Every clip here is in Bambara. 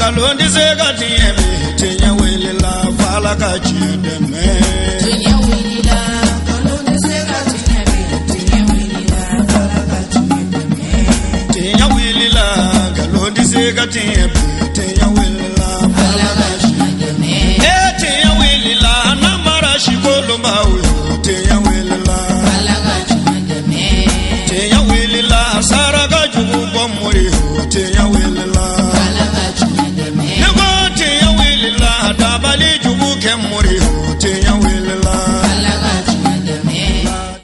Galondi Zegati, Tinya Willila, Falakachi, the man. Tinya Willila, Galondi Zegati, Tinya Willila, Falakachi, the man. Tinya Willila, Galondi Zegati, Tinya Willila, Falakachi, the man. Tinya Willila, Namara Shikolumba, Tinya Willila, Falakachi, the man. Tinya Willila, Saraga Jubomuri, Tinya Willila.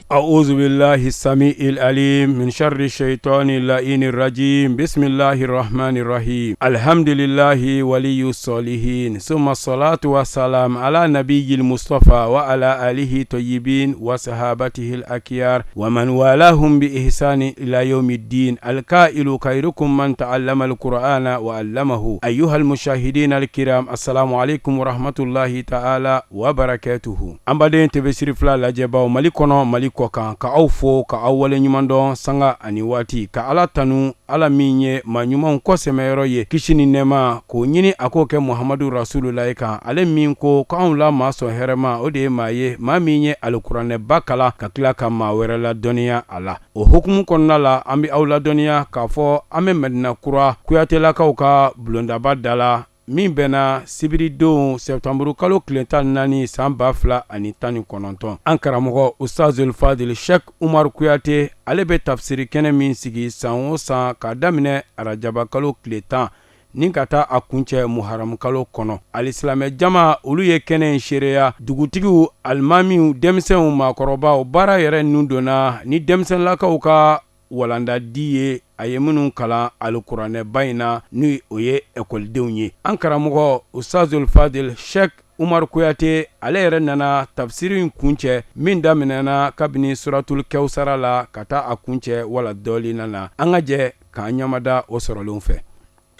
أعوذ بالله السميع العليم من شر الشيطان اللعين الرجيم بسم الله الرحمن الرحيم الحمد لله ولي الصالحين ثم الصلاة والسلام على نبي المصطفى وعلى آله طيبين وصحابته الأكيار ومن والاهم بإحسان إلى يوم الدين القائل خيركم من تعلم القرآن وعلمه أيها المشاهدين الكرام السلام عليكم ورحمة الله تعالى وبركاته أمبادين تبشر فلا لجبا وملكنا ملك kan ka aw fo ka aw wale ɲuman dɔn sanga ani waati ka ala tanu ala min ye ma ɲumanw kɔsɛmɛyɔrɔ ye kisi ni nɛɛma k'o ɲini a k'o kɛ muhamadu rasululahi kan ale min ko k'anw la maa sɔn hɛrɛma o de ye maa ye maa min ye alikuranɛba kala ka tila ka maa wɛrɛ la dɔnniya a la o hukumu kɔnɔna la an bɛ aw la dɔnniya k'a fɔ an bɛ Madina Kura kuyatelakaw ka bulondaba da la min bɛna sibiridon sɛptamburu kalo tile 14 san 2019 an karamɔgɔ Ustazul Fadil Sheikh Umar Kuyate ale bɛ tafsiri kɛnɛ min sigi san o san ka daminɛ arajaba kalo tile 10 ni ka taa a kuncɛ muharam kalo kɔnɔ alisilamɛ jama olu ye kɛnɛ in seereya dugutigiw alimamiw denmisɛnw maakɔrɔbaw baara yɛrɛ nun donna ni denmisɛnlakaw ka walanda di ye a ye minnu kalan alikuranɛba in na ni o ye ekɔlidenw ye an karamɔgɔ Ustazul Fadil Sheikh Umar Kuyate ale yɛrɛ nana tafsiri in kuncɛ min daminɛna kabini suratul Kawsara la ka taa a kuncɛ wala dɔɔlina na an ka jɛ k'an ɲamada o sɔrɔlenw fɛ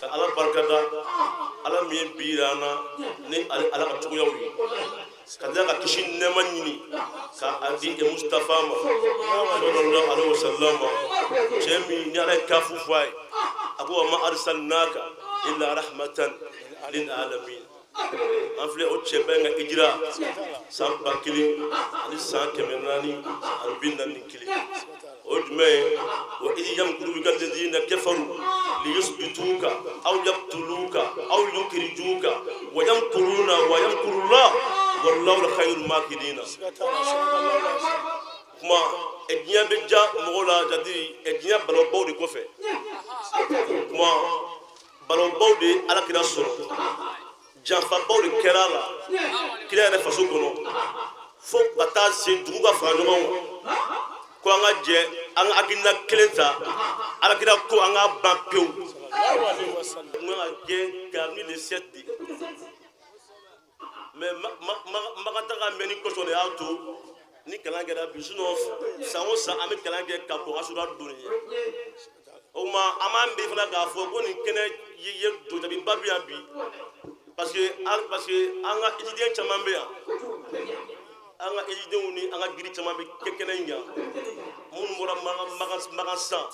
ka ala barikada ala min birana ni ala ka tuguyaw ye ka da ka kisi nɛɛma ɲini ka a di Mustafa ma sallallahu alaihi wasallam cɛ min ni ala ye kafu fɔ a ye a ko wa ma arsalnaka illa rahmatan lil alamin an filɛ o cɛ bɛɛ ka hijira san 1000 ani san 441 o jumɛn ye wa idh yamkuru bika alladhina kafaru liyuthbituka aw yaqtuluka aw yukhrijuka wa yamkuruna wa yamkuru Allah wallahu khayrul makirin kuma edinya bɛ ja mɔgɔw la jadi edinya balɔbaw de kɔfɛ kuma balɔbaw de alakira sɔrɔ janfabaw de kɛra la kira yɛrɛ faso kɔnɔ fo ka taa se dugu ka fara ɲɔgɔn ko an ka jɛ an ka hakilina kelen ta alakira ko an ka ban pewu mun ka jɛ garni le 7 de mais maga ta ka mɛni kɔsɔn de y'a to ni kalan kɛra bi sinon san o san an bɛ kalan kɛ ka bɔ asura don ye o ma an b'an bɛ fana k'a fɔ ko nin kɛnɛ ye dojabiba bɛ yan bi parce que an ka étudiants caman bɛ yan an ka étudiants ni an ka giri caman bɛ kɛnɛ in yan minnu bɔra Magasan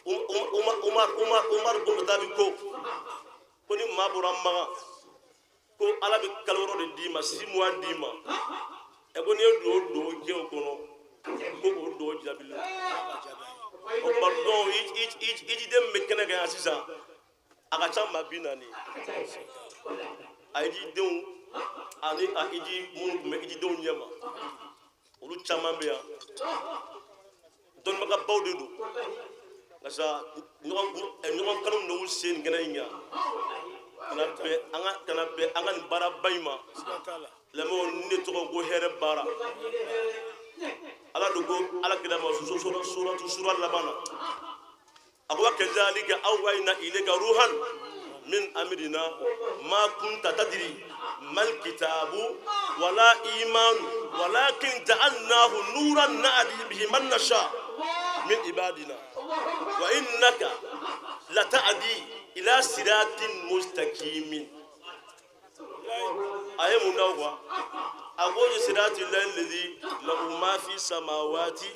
Umar Bokutabi ko ni maa bɔra Magan ko ala bɛ kalo wɔɔrɔ de d'i ma 6 mois d'i ma e ko ni ye do jɛ o kɔnɔ ko o do jabili o pardon étudiant bɛ kɛnɛ kan yan sisan a ka ca maa 40 a étudiants ani a minnu tun bɛ étudiants ɲɛma olu caman bɛ yan dɔnnibagabaw de don nka sa ɲɔgɔn kanu n'u sen kɛnɛ in kan kana bɛn an ka nin baaraba in ma lamɛnw ni ne tɔgɔ ko hɛrɛ baara ala do ko ala kira ma sura laban na a ko kazalika awhayna ilayka ruhan min amrina ma kunta tadri mal kitabu wala iman walakin ja'alnahu nuran nahdi bihi man nasha min ibadina wa innaka lata'di ila siratin mustaqimin aye mun daw kwa agoje siratil ladhi lahu ma fi samawati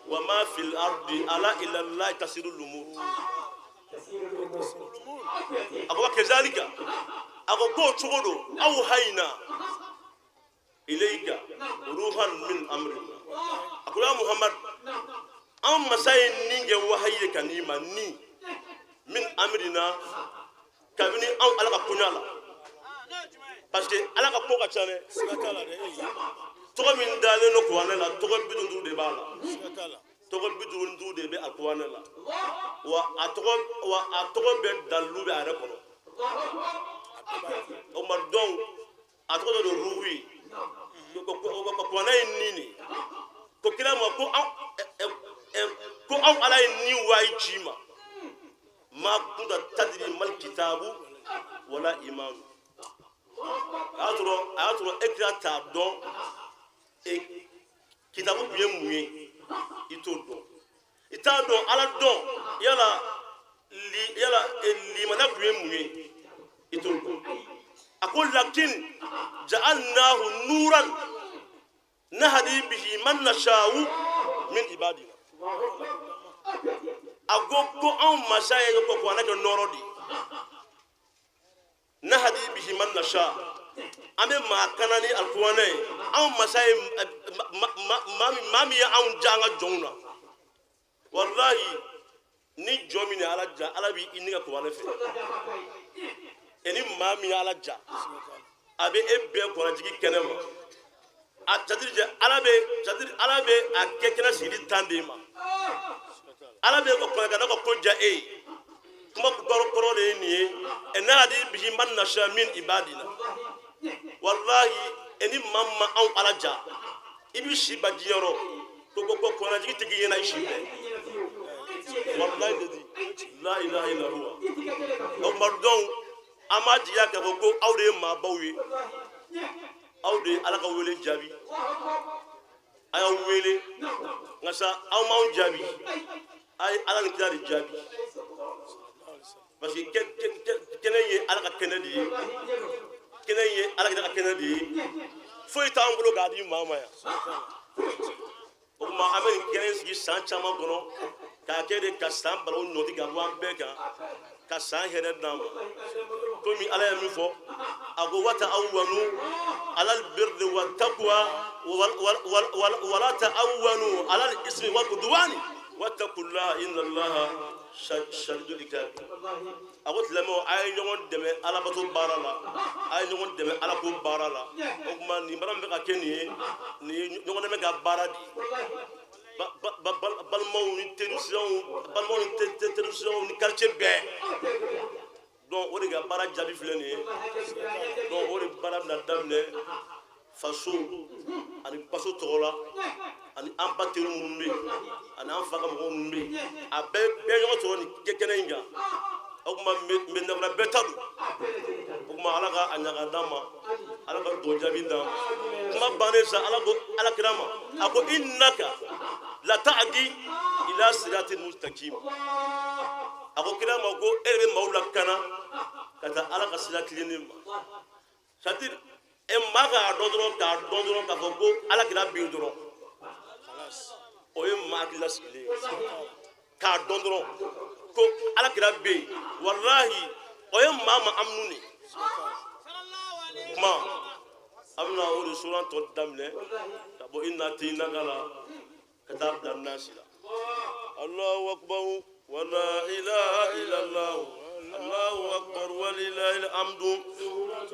وما في الأرض ألا إلى الله تسير الأمور ako kezalika ako ko chogodo aw hayna ilayka ruhan min amrina ako ya muhammad am masay ninge wahaye kanima ni min amrina kabini aw alaka kunyala parce que alaka ko ka chane togo min dalen no ko anela togo bidundu de bala togo bidundu de be alquanela wa atogo be dalu be are kono o mardon atogo do ruwi ko na nini ko kila mo ko am ala ni wai chima ma kuda tadri mal kitabu wala iman atro ekra ta don e kitabu bien muye itodo itado ala don yala mana bien muye itodo akol lakin ja'alnahu nuran nahdi bihi man nasha'u min ibadina agogo an masaya ko ko anaka norodi nahdi bihi man nasha ame ma kanani alquwane an masaya mami ya an janga jonna wallahi ni jomini ala bi iniga ko wala fe eni mami ala ja abe ebe ko jigi kenema a jadirje alabe a kekena siri tandema alabe ko ko ga ko ja kuma ko le ni enadi bihi man nasha min ibadina wallahi eni mamma an alaja ibi shi bajiyoro ko na jigi tigi yana shi wallahi la ilaha illa huwa o mardon amaji ya ka ko awde ma bawi awde alaka wele jabi aya wele ngasa aw ma jabi ay ala ni kidari jabi parce que keneye alaka kenedi keneye alaka kenedi foi tambulo gadi mama ya o ma amen kenes gi san chama gono ka kede ka san balo nodi ga wan beka ka san here dam ko mi ala mi fo ago wata awwanu alal birri wat taqwa wala ta'awwanu alal ismi wal udwani wattaqullaha inna allaha shadidul iqab ago tlamo ay ngon deme ala batu barala ay ngon deme ala ko barala o kuma ni maram be ka keni ni ngon deme ga baradi balmo ni télévision ni quartier be donc o de ga bara jabi fleni donc o de bara na damne faso ani paso tola ani ampateru mumbe ani anfaka mo mumbe abe be yo to ni kekenenga o kuma me na betadu o kuma alaga anyaga dama alaga do jabi dama kuma banesa ala kirama ako innaka la ta'di ila siratil mustaqim ako kirama go ere maula kana kata ala kasira klinim sadir e maga dodoro ka go ala kira bi doro khalas o e magla sile ka dodoro ko ala kira bi wallahi o e mama amnuni ma amna o suran to damne tabo inna tinagala كتاب الناس الله أكبر ولا إله إلا الله الله أكبر ولله الحمد سورة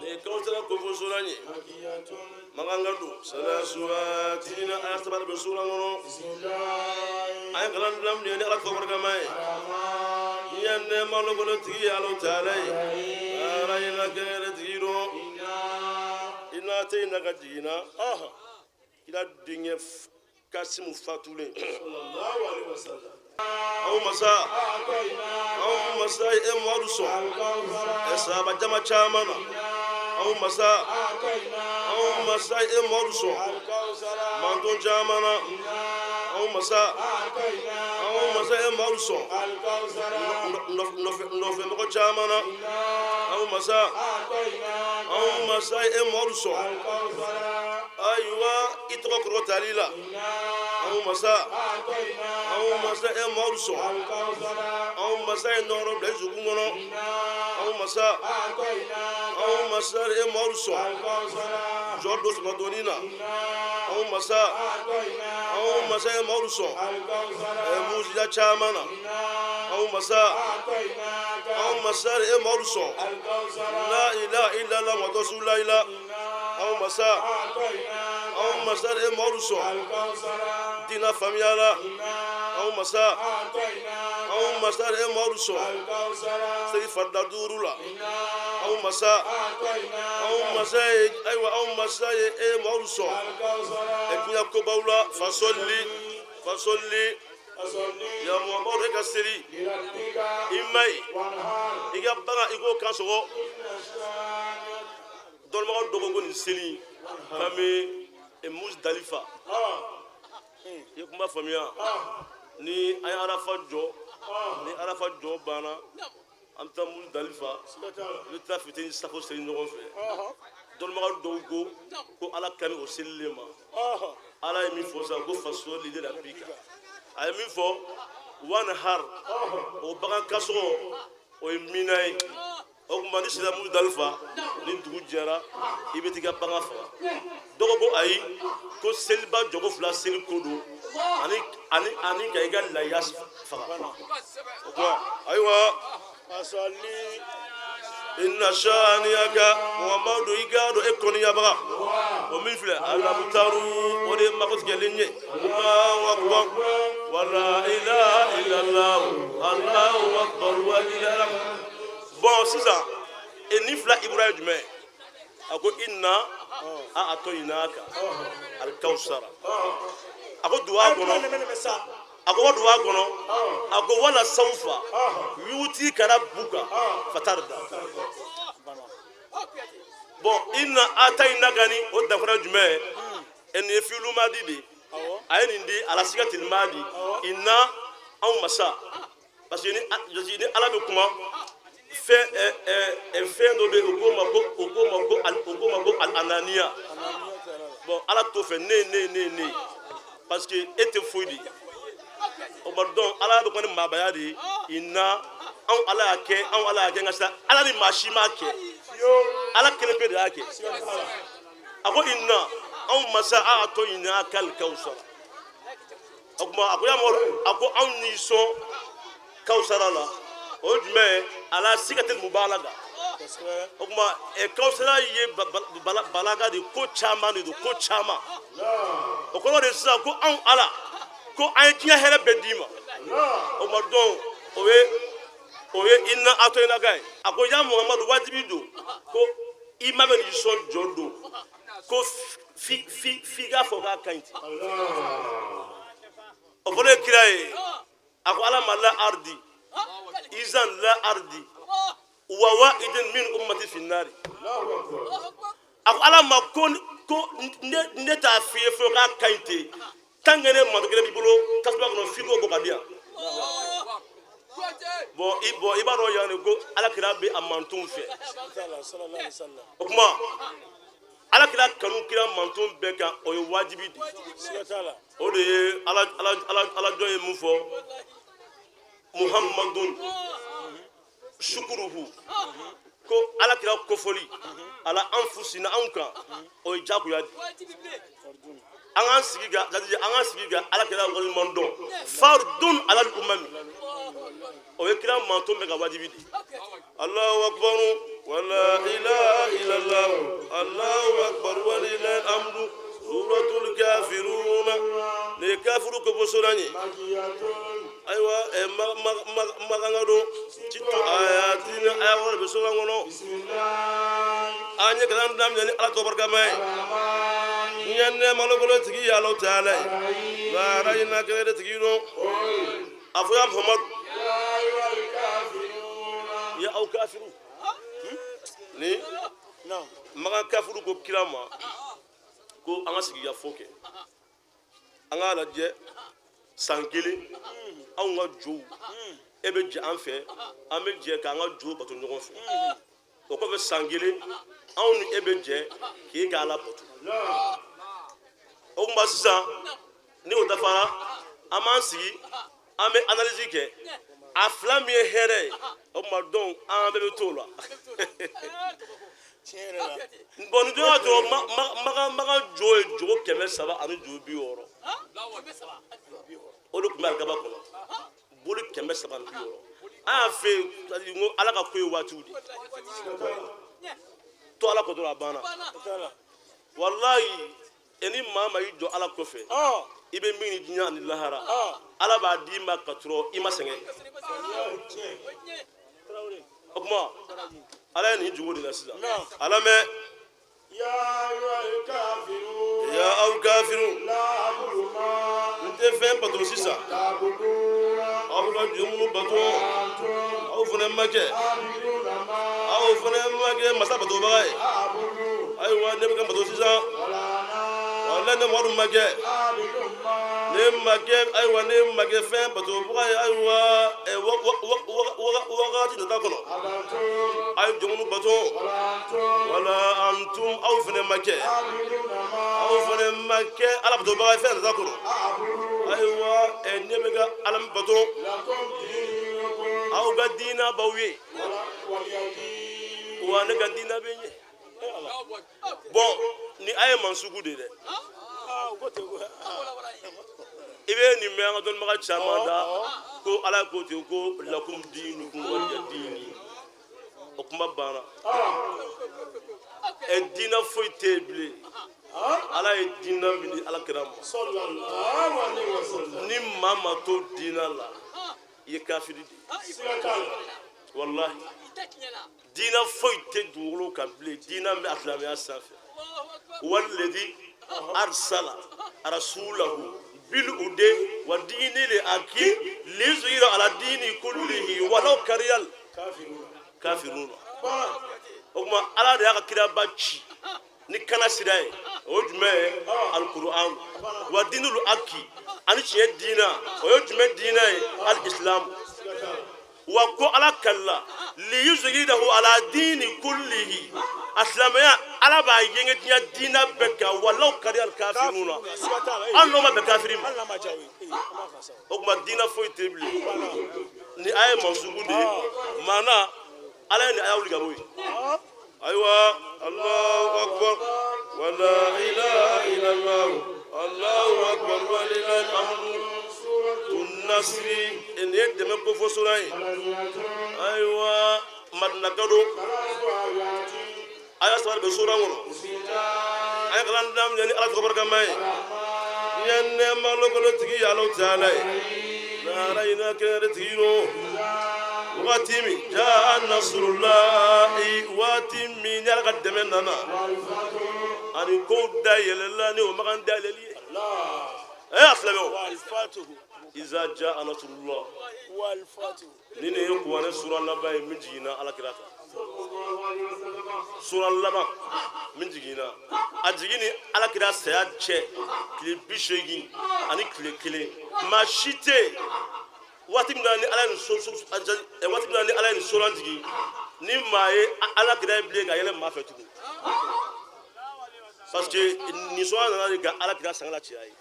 الكوثر كفوسراني مغانغدو سلاسواتين أستبر بسورة بسم الله أي كلام لم يني أكبر كماي يني مالو تي على تعالى راينا كيرتيرو إنا تينا كجينا إلى الدنيا كاسم فاتولين صلى الله عليه وسلم أو مساء إموارسو إسابة جمع شامنا أو مساء إموارسو مانتون شامنا أو مساء إموارسو نوفي مكو شامنا أو مساء إموارسو أيوة إتوكرو تاليلا anw masa anw masa e maaw sɔn anw masa ye nɔrɔ bila zugun kɔnɔ anw masa e maaw sɔn jɔ don sumadoni na anw masa ye maaw sɔn mujiza caman na anw masa e maaw sɔn la ilaha illallah muhammadu rasulullah anw masa e maaw sɔn dina faamuyala anw masa e maaw sɔn segi farida duuru la anw masa ye e maaw sɔn diɲɛ kobaw la fasɔli ya muhamadu e ka seli i ma ye i ka bagan i k'o kan sɔgɔ dɔnnibagaw dɔgɔ ko nin seli k'an bɛ Muzdalifa i ye kuma faamuya ni an ye arafa jɔ banna an bɛ taa Muzdalifa i bɛ taa fitini safo seli ɲɔgɔn fɛ dɔnnibagaw dɔw ko ala kani o selilen ma ala ye min fɔ sisan ko fasɔli li rabbika a ye min fɔ wanhar o bagan kasɔgɔ o ye mina ye o tuma ni sera Muzdalifa ni dugu jɛra i bɛ t'i ka bagan faga dɔgɔ ko ayi ko seliba jogo fila seli ko don ani ka i ka lahiya faga o tuma ayiwa inna shaniyaka muhamadu i k'a dɔn e kɔniyabaga o min filɛ alabutaru o de ye mago tigɛlen ye allahu akbar wala ilaha illallah allahu akbar wa ilaha bon sisan ni fila ibura ye jumɛn a ko inna a'tainaka al-kawsara a ko duwa kɔnɔ a ko wala sawfa yuti kana buka fatarda bon inna a'tainaka ni o dafara jumɛn nin ye filu madi de a ye nin di ala sigatil madi inna anw masa parce que ni ala bɛ kuma fɛn dɔ bɛ yen o ko ma ko al-ananiya bon ala t'o fɛ ne parce que e tɛ foyi de o ma dɔn ala bɛ kɔni maabaya de inna anw ala y'a kɛ nka sisan ala ni maa si m'a kɛ ala kelen pe de y'a kɛ a ko inna anw masa a'tainaka al-kawsara o tuma a ko yamɔgɔ a ko anw n'i sɔn kawsara la o jumɛn ala sigatil mubalaga o tuma kawsara ye balaga de ko caman de don ko caman o kɔrɔ de sisan ko anw ala ko an ye diɲɛ hɛrɛ bɛɛ d'i ma o tuma dɔn o ye inna a'tainaka ye a ko ya muhamadu wajibi don ko i ma bɛ nin sɔn jɔ don ko f'i k'a fɔ k'a ka ɲi ten o fɔra ye kira ye a ko ala ma la ardi izan la ardi wa wa'idin min ummati finnari a ko ala ma ko ne t'a f'i ye fo k'a ka ɲi ten tant que ne manto kelen b'i bolo tasuma kɔnɔ f'i k'o bɔ ka di yan bon i b'a dɔn yan de ko alakira bɛ a mantonw fɛ o tuma alakira kanu kira manton bɛɛ kan o ye wajibi de o de ye ala jɔn ye mun fɔ muhammadun shukuruhu ko alakira kofɔli ala anfusina anw kan o ye jagoya de an k'an sigi ka alakira waleɲuman dɔn fardun ala umami o ye kira manton bɛɛ ka wajibi de allahu akbar wala ilaha illallah allahu akbar walillahil hamdu suratul kafiruna ne kafiru ko bosoran ye ayiwa maganga don citu ayatina ayawara bɛ soran kɔnɔ an ye kalan daminɛ ni ala tɔgɔ barikama ye n ye nɛɛmalobolo tigi ye Alahu Taala ye baara ɲina kɛlɛ de tigi don a fɔ ya Muhamadu ya aw kafiru ni magan kafiru ko kira ma ko an ka sigikafɔ kɛ an k'a lajɛ san kelen anw ka jow e bɛ jɛ an fɛ an bɛ jɛ k'an ka jow bato ɲɔgɔn fɛ o kɔfɛ san kelen anw ni e bɛ jɛ k'e ka Ala bato o tuma sisan ni o dafara an b'an sigi an bɛ analyse kɛ a fila min ye hɛrɛ ye o tuma donc an bɛɛ bɛ t'o la bon nin don y'a sɔrɔ makan jo ye jogo 300 ani jogo 60 o de tun bɛ alikaba kɔnɔ boli 300 ani 60 an y'a fɛ yen ko ala ka ko ye waatiw de to ala ko dɔrɔn a banna walayi ni maa ma y'i jɔ ala kɔfɛ i bɛ min diɲɛ ani lahara ala b'a d'i ma ka sɔrɔ i ma sɛgɛn o tuma ala ye nin jogo de la sisan a lamɛn ya aw kafiru n tɛ fɛn bato sisan aw bɛ ka jo minnu bato aw fana ma kɛ masa batobaga ye ayiwa ne bɛ ka bato sisan wala ne wari ma kɛ ayiwa ne ma kɛ fɛn batobaga ye ayiwa wagati nata kɔnɔ a ye jo minnu bato wala antum aw fana ma kɛ ala batobaga ye fɛn nata kɔnɔ ayiwa ne bɛ ka ala bato aw ka diina b'aw ye wa ne ka diina bɛ ɲɛ bon ni a ye mansugu de dɛ i bɛ nin mɛn an ka dɔnnibaga caman da ko ala ko ten ko lakum diinukum waliya diini o kuma banna diina foyi tɛ yen bilen ala ye diina min di alakira ma ni maa ma to diina la i ye kafiri de wallahi diina foyi tɛ dugukolo kan bilen diina bɛ asilamɛya sanfɛ walladhi arsala rasulahu bil huda wa dinil haqqi liyuzhira ala dini kullihi walau kariyal kafiruna o kuma ala de y'a ka kiraba ci ni kana sira ye o ye jumɛn ye alquran wa dinul haqqi ani tiɲɛ diina o ye jumɛn diina ye alislam wa ko ala kalla liyuzhirahu ala dini kullihi asilamɛya ala b'a yenge diɲɛ diina bɛɛ kan walau kariyal kafiruna an n'o ma bɛn kafiri ma o kuma diina foyi tɛ bilen ni a ye mansugu de ye maana ala ye nin aya wuli ka bɔ yen ayiwa allahu akbar wala ilaha illallah allahu akbar walillahil hamdu nasri nin ye dɛmɛ kofɔ sura ye ayiwa madina gado aya saba bɛ sura kɔnɔ an ye kalan daminɛ ni ala tɔgɔ barikama ye diɲɛ nɛɛma lokolotigi ye Alahu Taala ye lahara hinɛ kɛnɛrɛ tigi no waati min jaa nasrullahi waati min ni ala ka dɛmɛ nana ani kow dayɛlɛla ni o makan dayɛlɛli ye a filɛ o iza jaa nasrullah ni ne ye kuranɛ sura laban ye min jiginna alakira kan sura laban min jiginna a jigin ni alakira saya cɛ tile 80 ani tile 1 maa si tɛ waati min na ni ala ye nin sura jigin ni maa ye alakira ye bilen ka yɛlɛ maa fɛ tugun parce que nin sura nana de ka alakira sangala ci a ye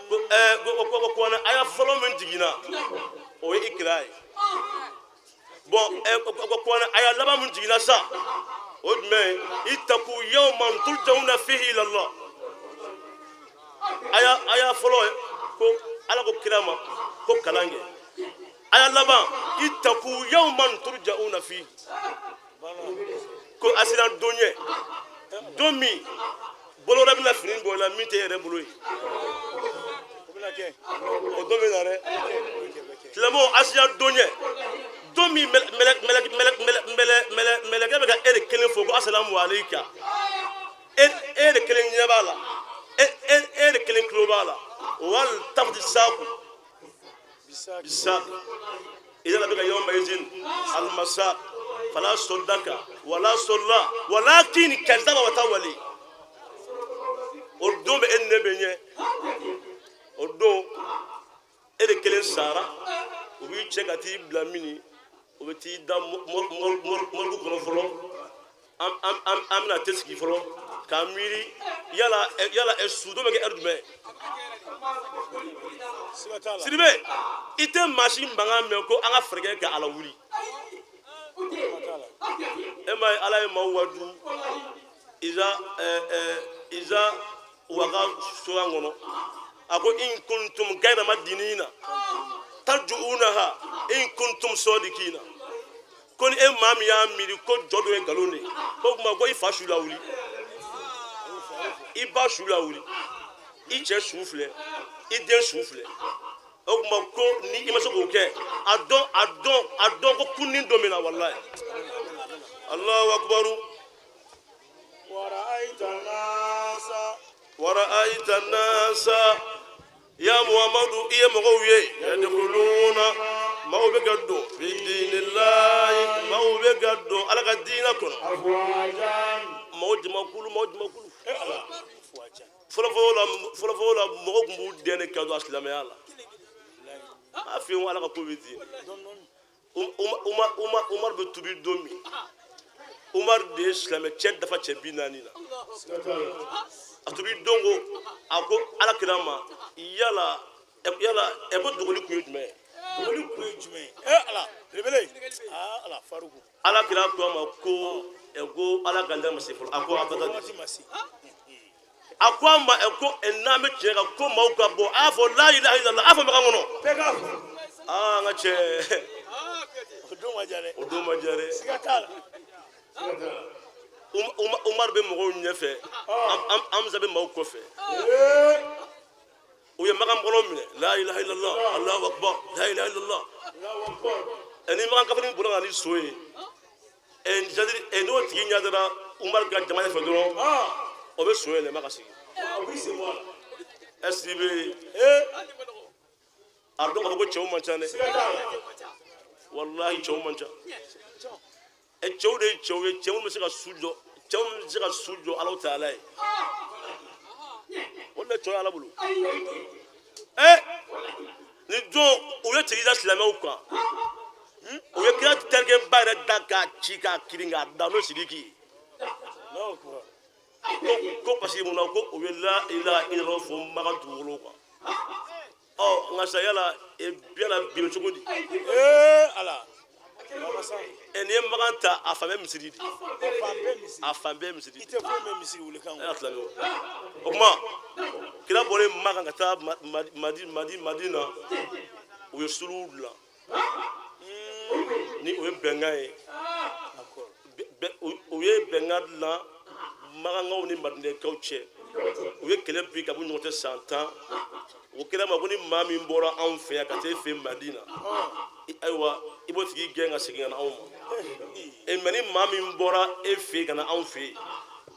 ko kuranɛ aya fɔlɔ min jiginna o ye ikira ye bon kuranɛ aya laban min jiginna sa o ye jumɛn ye ittaku yawman turja'una fihi ila Allah aya fɔlɔ ko ala ko kira ma ko kalan kɛ aya laban ittaku yawman turja'una fihi ko asira don ye don min bolo wɛrɛ bɛna fini bɔ la min tɛ yɛrɛ bolo ye o don bɛ na dɛ silamɛw asiya don ye don min mɛlɛkɛ bɛ ka e de kelen fɔ ko asalamu aleyka e de kelen ɲɛ b'a la e de kelen tulo b'a la wali tafiti saaku bisaaki idala bɛ ka yawma izin almasa fala soddaka wala solla walakin kazaba wa tawali o don bɛ e ni ne bɛ ɲɛ o don e de kelen sara o b'i cɛ ka t'i bila mini o bɛ t'i da mɔrigu kɔnɔ fɔlɔ an bɛna te sigi fɔlɔ kamiri yala sudo mege erdume sidibe ite machine banga me ko anga frege ka ala wuli ema ala e mawadu iza waga suwangono ako in kuntum gayra madinina tarjuunaha in kuntum sadiqina kon e mami ya miri ko jodo e galone ko ma go ifa shula wuli iba shula wuli iche souffle ide souffle o ma ko ni imaso ko ke adon ko kunin domina wallahi Allahu akbar ورأيت الناس يا محمد يا مغوي يدخلون ما هو بقدو في دين الله ما هو بقدو على دينكم موج ماكل فلا مغو دين كادو اسلام يلا ما في ولا كوبيتي عمر بتوبي دومي عمر دي اسلام تشد دفا تشبينانينا atubi dongo ako ala kirama yala ebo dogoli kujume ala rebele ala faruku ala kira ko ma ko ego ala ganda masiful ako abada ako ma eko ename chega ko ma ko bo afo la ilaha illallah afo maka ngono ngache odoma jare sigatala Umar be mogo nyefe amza be mogo kofe uye magam bolom mine la ilaha illallah allahu akbar la ilaha illallah allahu akbar eni magam kafani bulanga ni soye en jadiri eno tinya dara Umar ga jama'a fe doro obe soye le makasi SDB ardo ko chew manchane wallahi chew mancha e chew me sika sujo Allah taala wala chew ala bulu ni do o ye tiri da silama o kan o ye kira terke bare daga chika kiringa dano sidiki ko pasi mun ko o la ila ila fo maga duwolo kwa ngasa yala e biala bilo chogodi ala eni maganta afame misiri ite ko me misiri wule kan o kuma kila bore maganga ta madina o yesulula ni o bengaye o ye bengadla maganga ni madine kauche o ye kele bi ka bu nyote 100 ans o kila magoni mami mbora an fe ya ka te fe madina aywa ibo tigi genga sigina na awma e mani mami mbora e fe kana an fe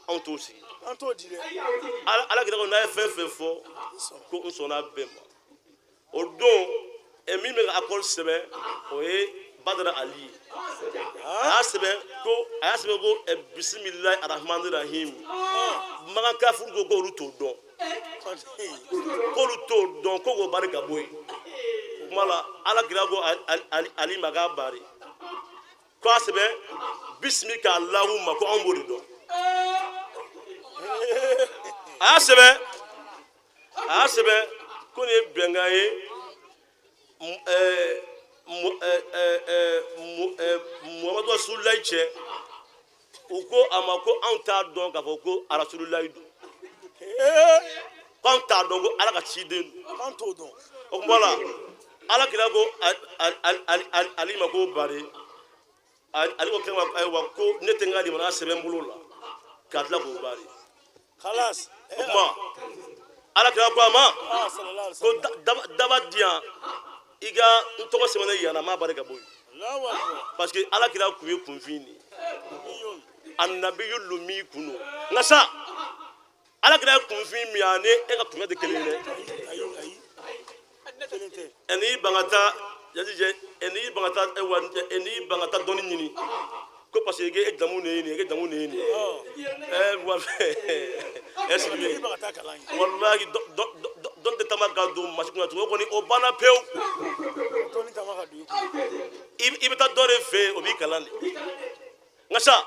an to si an to dire ala gida ko na fe fo ko nsona bema o don e mi me akol sebe o e badra ali asbe ko bismillahir rahmanir rahim maga kafur go ruto don ko ruto don ko go barika boy mala ala girago ali maga bari ko asbe bismika allahumma ko ambori do asbe ko ne bengaye Muhammadu Rasulullah che uko amako anta don ka foko Rasulullah do anta don go ala ka chiden anto don o mbola ala kila go ali mako bari ali ko kema ay wa ko netenga di mana sebe mbulula katla go bari khalas ma ala kila ko ama ko daba dia iga ntoko semana yana ma baraka boy parce que ala kira kuye kunfini annabiyul lumi kunu ngasa ala kira kunfini miane e ka tunga de kelene eni bangata yajije eni bangata e wanje eni bangata doni nyini ko parce que e damu ne ni wa est-ce que wallahi don de tamaka do masikuna to ko ni obana pew to ni tamaka do ibita dore fe obi kalande ngasa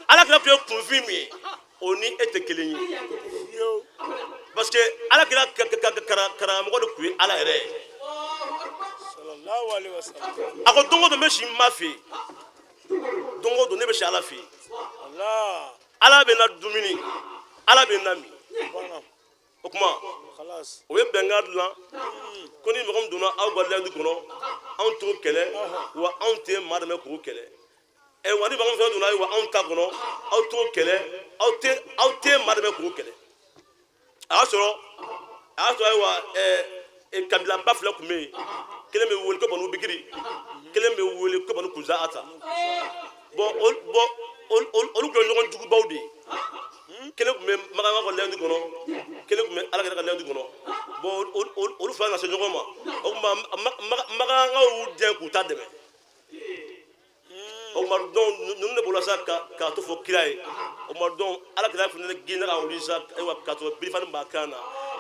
ala kala pew confirme o ni e tɛ kelen ye parce que ala kira karamɔgɔ de tun ye ala yɛrɛ ye a ko don o don n bɛ si n ma fɛ yen don o don ne bɛ si ala fɛ yen ala bɛ na dumuni ala bɛ na min o tuma o ye bɛnkan dilan ko ni mɔgɔ min donna aw ka layidu kɔnɔ anw t'o kɛlɛ wa anw tɛ maa dɛmɛ k'o kɛlɛ wa ni mɔgɔ min fana donna wa anw ta kɔnɔ aw t'o kɛlɛ aw tɛ maa dɛmɛ k'o kɛlɛ a y'a sɔrɔ ayiwa kabila ba fila tun bɛ yen kelen bɛ wele ko banu bikiri kelen bɛ wele ko banu kuza ata olu tun ye ɲɔgɔn jugubaw de ye kelen tun bɛ makan ka layidu kɔnɔ kelen tun bɛ alakira ka layidu kɔnɔ olu fila na se ɲɔgɔn ma o tuma makan y'u dɛn k'u ta dɛmɛ o tuma ninnu de bolola sa k'a to fɔ kira ye o tuma alakira fana girinna ka wuli sa k'a sɔrɔ birifani b'a kan na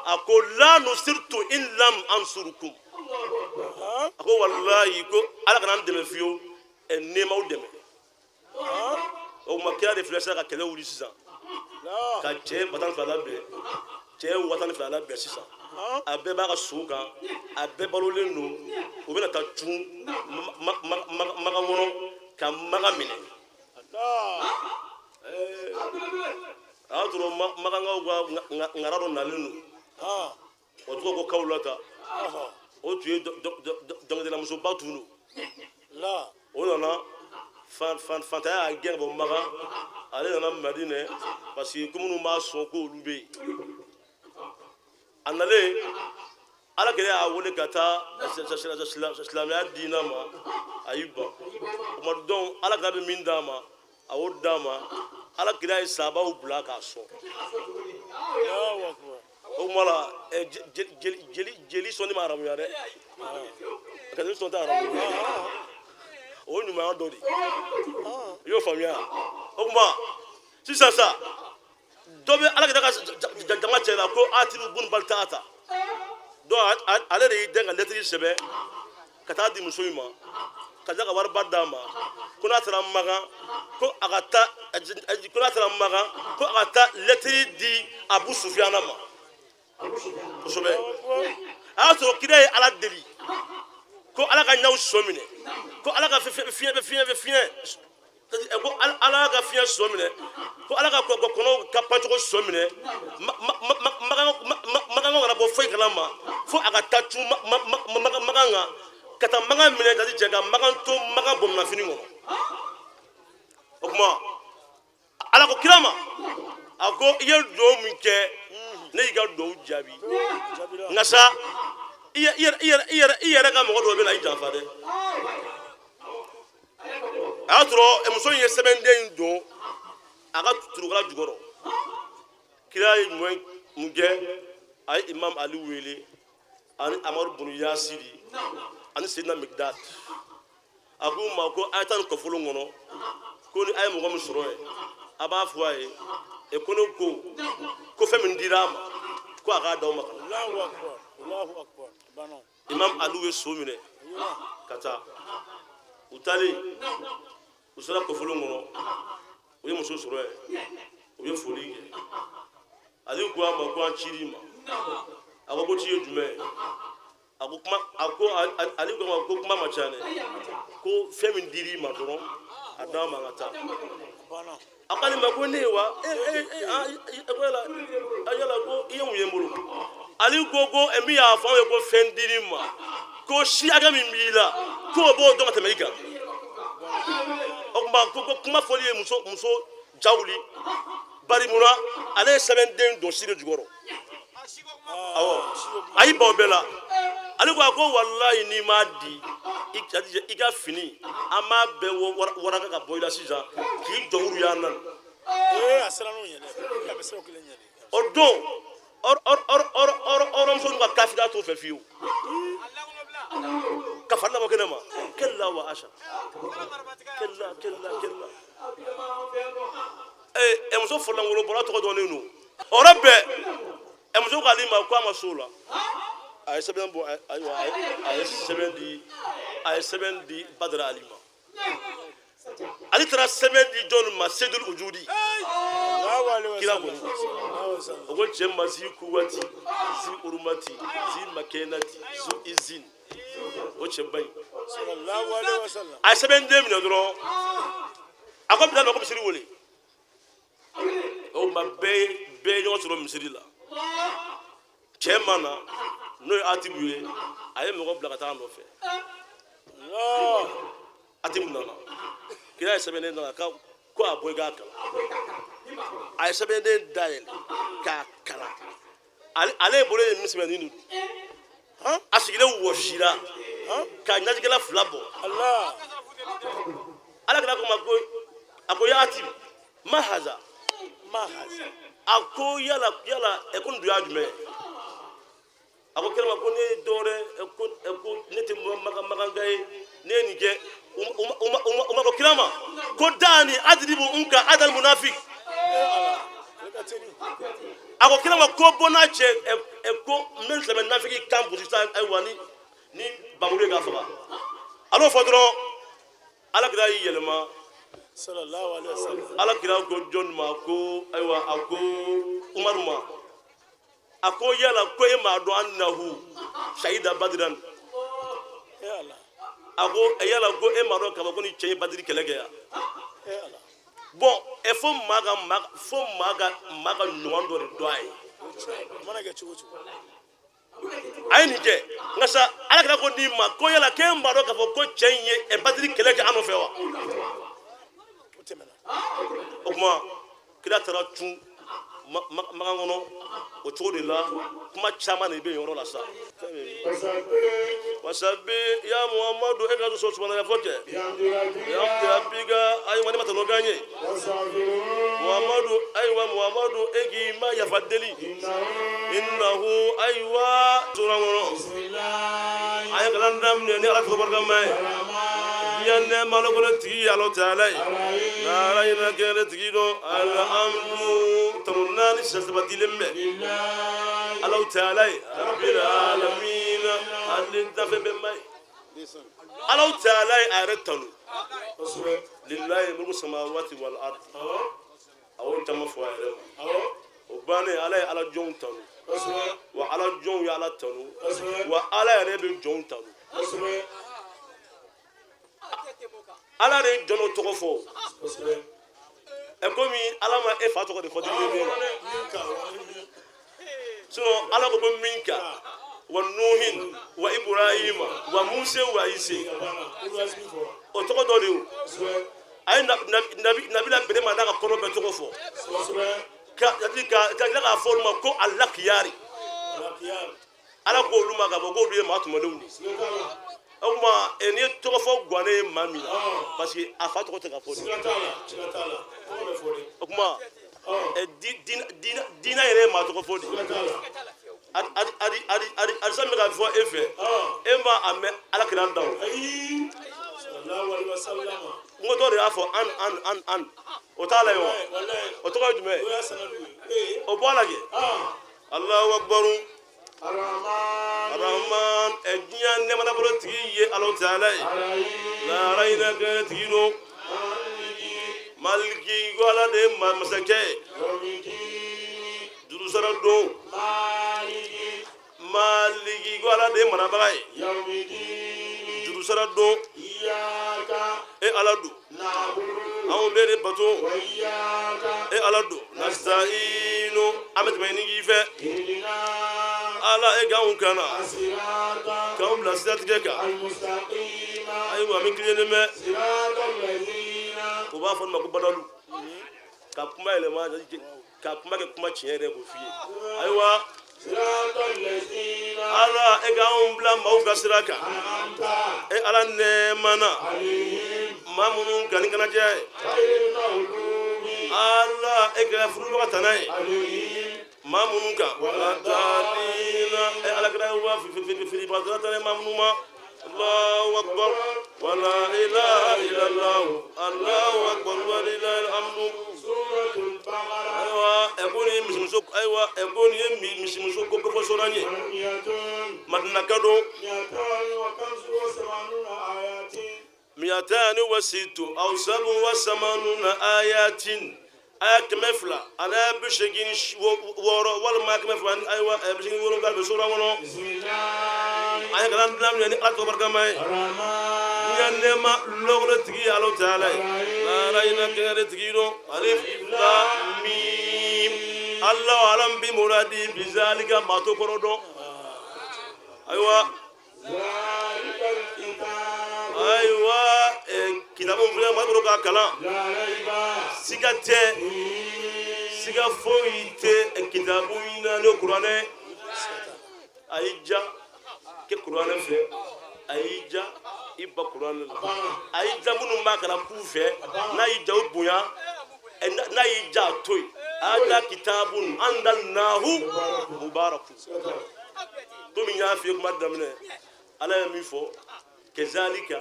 a ko la nusirtu in lam ansurukum a ko walayi ko ala kana an dɛmɛ fiyewu nɛɛmaw dɛmɛ o tuma kira de filɛ sisan ka kɛlɛ wuli sisan ka cɛ ba tan ni fila labɛn cɛ wa tan ni fila labɛn sisan a bɛɛ b'a ka so kan a bɛɛ balolen don u bɛna taa cun magan kɔnɔ ka magan minɛ a y'a sɔrɔ magankaw ka ŋara dɔ nalen don o tɔgɔ ko kawulata o tun ye dɔnkɛlamusoba tun don o nana fantanya y'a gɛn ka bɔ magan ale nana madinɛ parce que ko minnu b'a sɔn k'olu bɛ yen a nalen ala kɛlen y'a wele ka taa silamɛya diinɛ ma a y'i ban o ma dɔn ala kɛlen bɛ min d'a ma a y'o d'a ma ala kɛlen ye sabaw bila k'a sɔn o tuma la jeli sɔnni ma arabuya dɛ ka jeli sɔn tɛ arabuya o ye ɲumanya dɔ de i y'o faamuya o tuma sisan sa dɔ bɛ ala kɛlen ka jama cɛ la ko atibu bunu balita ta ale de y'i den ka lɛtiri sɛbɛn ka taa di muso in ma ka tila ka wariba d'a ma ko n'a taara magan ko a ka taa lɛtiri di abu sufiyana ma kosɛbɛ a y'a sɔrɔ kira ye ala deli ko ala ka ɲaw sɔ minɛ ko ala ka fiɲɛ ko ala ka fiɲɛ sɔ minɛ ko ala ka kɔnɔw ka pancogo sɔ minɛ magan kana bɔ foyi kalama fo a ka taa cun magan kan ka taa magan minɛ ka jɛ ka magan to magan bɔnmafini kɔnɔ o tuma ala ko kira ma a ko i ye dugawu min kɛ ne y'i ka dugawu jaabi nka sa i yɛrɛ ka mɔgɔ dɔw bɛ na i janfa dɛ a y'a sɔrɔ muso in ye sɛbɛnden in don a ka turukala jukɔrɔ kira ye mun kɛ a ye imam ali wele ani amadu bunu yasiri ani sedina migdad a k'u ma ko a ye taa nin kɔfolo kɔnɔ ko ni a ye mɔgɔ min sɔrɔ ye a b'a fɔ a ye ko ne ko fɛn min dira a ma ko a k'a d'aw ma imam ali ye so minɛ ka taa u taalen u sera kɔfolo kɔnɔ u ye muso sɔrɔ ye u ye foli kɛ ale ko a ma ko an cir'i ma a ko ci ye jumɛn ye ale ko kuma ma ca dɛ ko fɛn min dir'i ma dɔrɔn a d'a ma ka taa a ko ale ma ko ne ye wa yala ko i ye mun ye n bolo ale ko min y'a fɔ anw ye ko fɛn dir'i ma ko si hakɛ min b'i la k'o b'o dɔn ka tɛmɛ i kan o tuma ko kuma fɔli ye muso jawuli bari munna ale ye sɛbɛnden don si de jukɔrɔ awɔ a y'i ban o bɛɛ la ale ko walayi n'i m'a di i ka fini an b'a bɛɛ waraka ka bɔ i la sisan k'i jɔnkuru y'an na o don ɔrɔmuso n'u ka kafiriya t'o fɛ fiyewu ka fari labɔ kɛnɛ ma kɛlila wa asa kɛlila muso fɔlɔlankolon bɔra tɔgɔ dɔnnen don o yɔrɔ bɛɛ muso k'ale ma ko a ma s'o la a ye sɛbɛn bɔ ayiwa a ye sɛbɛn di badara ali ma ale taara sɛbɛn di jɔn ma sedul ujudi kira ko o ko cɛ ma zi kuwati zi urumati zi makenati zu izin o cɛ ba in a sɛbɛn den minɛ dɔrɔn a ko bila ko misiri wele o ma bɛɛ ɲɔgɔn sɔrɔ misiri la cɛ ma na n'o ye Atibu ye a ye mɔgɔ bila ka taa nɔfɛ Atibu nana kira ye sɛbɛn den nana ko a bɔ i k'a kalan a ye sɛbɛn den dayɛlɛ k'a kalan ale bolo ye min sɛbɛnni don a sigilen wɔsira ka ɲajikɛla fila bɔ ala kira ko ma ko a ko ya Atibu ma haza a ko yala ko nin dun y'a jumɛn a ko kira ma ko ne ye dɔwɛrɛ ko ne tɛ maganka ye ne ye nin kɛ u ma ko kira ma ko dani adribu unka adal munafik a ko kira ma ko bɔ n'a cɛ ko min silamɛ nafiki kan gosi sisan ayiwa ni bamuru ye k'a faga a n'o fɔ dɔrɔn ala kira y'i yɛlɛma ala kira ko jɔn ma ko ayiwa a ko Umaru ma a ko yala ko e m'a dɔn annahu shahida badiran a ko yala ko e m'a dɔn k'a fɔ ko ni cɛ ye badiri kɛlɛ kɛ yan bɔn fo maa ka ɲuman dɔ de dɔn a ye a ye nin kɛ nka sa ala kira ko nin ma ko yala k'e m'a dɔn k'a fɔ ko cɛ in ye badiri kɛlɛ kɛ an nɔfɛ wa o kuma kira taara tun magan kɔnɔ o cogo de la kuma caman de bɛ yen yɔrɔ la sa wasabi ya Muhammadu e ka so subhana fɔ kɛ ya biga ayiwa ne ma tɔnɔ gan ye Muhammadu e k'i ma yafa deli innahu ayiwa sura kɔnɔ a ye kalan daminɛ ni ala tɔgɔ barika ma ye yanne malokolo tigi Alahu Taala ye n'ala yina kɛnɛ tigi dɔn alhamdu tɔnɔ naani sasabatilen bɛ Alahu Taala ye rabbil alamin ale dafe bɛ ma ye Alahu Taala ye a yɛrɛ tanu lillahi mulku samawati wal ard a y'o caman fɔ a yɛrɛ ma o bannen ala ye ala jɔnw tanu wa ala jɔnw ye ala tanu wa ala yɛrɛ bɛ jɔnw tanu ala de ye jɔnw tɔgɔ fɔ komi ala ma e fa tɔgɔ de fɔ dimi sinon ala ko minka wa nuhin wa ibrahima wa musa wa isa o tɔgɔ dɔ de ye a ye nabila bere ma n'a ka kɔnɔ bɛɛ tɔgɔ fɔ ka tila k'a fɔ olu ma ko alakiyari ala ko olu ma k'a fɔ k'olu ye maa tɔmɔdenw de o tuma n'i ye tɔgɔ fɔ gannen ye maa min na parce que a fa tɔgɔ tɛ ka fɔ de o tuma diinɛ yɛrɛ ye maa tɔgɔ fɔ de alisa min bɛ ka fɔ e fɛ e ma a mɛn ala kira daw n ko dɔw de y'a fɔ an o t'a la ye wa o tɔgɔ ye jumɛn ye o bɔ a lajɛ Allahu akbar Arahman diɲɛ nɛmanabolo tigi ye Alahu Taala ye laara hinɛ kɛ tigi don maliki ko ala de ye masakɛ jurusara don maliki ko ala de ye marabaga ye jurusara don e ala don anw bɛ de bato e ala don nasta'inu an bɛ tɛmɛ ni k'i fɛ ala e k'anw kana k'anw bila sira tigɛ kan ayiwa min tilennen bɛ u b'a fɔ nin ma ko badalu ka kuma yɛlɛma ka kuma kɛ kuma tiɲɛ yɛrɛ k'o f'i ye ayiwa ala e k'anw bila maaw ka sira kan e ala nɛɛmana maa minnu gani kana diya ye ala e ka furubaga tana ye maa minnu kan ala taalina e ala kira wa filiba tana maa minnu ma Allahu akbar wa la ilaha illallah Allahu akbar wa lillahi alhamdu ayiwa ekoni misimuso ayiwa ekoni ye misimuso ko fɔ sɔrɔ ye madina kadon miyatani wa situ aw sabu wa samanuna ayatin aya kɛmɛ fila ani aya bi seegin wɔɔrɔ walima aya kɛmɛ fila ani ayiwa bi seegin wolonwula bɛ sura kɔnɔ an ye kalan dilan ni ala tɔgɔ barikama ye n ye nɛɛma lɔgɔlɔ tigi ye ala taala ye laara yina kɛɲɛ tigi don alif lam mim alahu alam bi muradi bi zalika maa to kɔrɔ dɔn ayiwa ayiwa kitabu filɛ maa bolo k'a kalan siga tɛ siga foyi tɛ kitabu in na n'o kuranɛ a y'i ja kɛ kuranɛ fɛ a y'i ja i ba kuranɛ la a y'i ja minnu b'a kana k'u fɛ n'a y'i ja o bonya n'a y'i ja a to yen hada kitabun anzalnahu mubarakun komi n y'a f'i ye kuma daminɛ ala ye min fɔ kazalika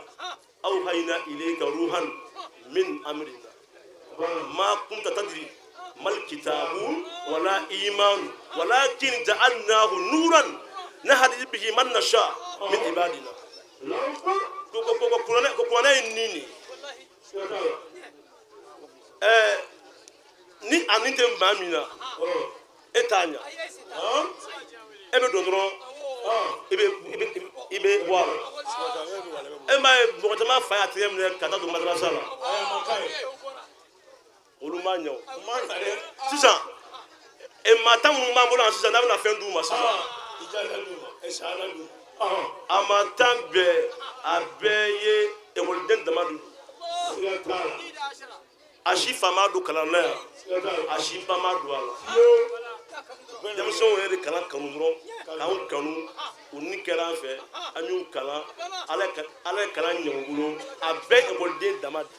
awhayna ilayka ruhan min amrina ma kunta tadri mal kitabu wala iman walakin ja'alnahu nuran nahdi bihi man nasha min ibadina ko kuranɛ ye nini ni ani tɛ maa min na e t'a ɲa e bɛ don dɔrɔn i bɛ bɔ a la e m'a ye mɔgɔ caman fa y'a tigɛ minɛ ka taa don madarasa la olu m'a ɲɛ o sisan maa tan minnu b'an bolo yan sisan n'a bɛna fɛn d'u ma sisan a ma tan bɛɛ a bɛɛ ye ekɔliden dama de don a si faama don kalan na yan a si ba ma don a la denmisɛnw yɛrɛ de kalan kanu dɔrɔn k'anw kanu u ni kɛra an fɛ an y'u kalan ala ye kalan ɲɛ u bolo a bɛɛ ekɔliden dama de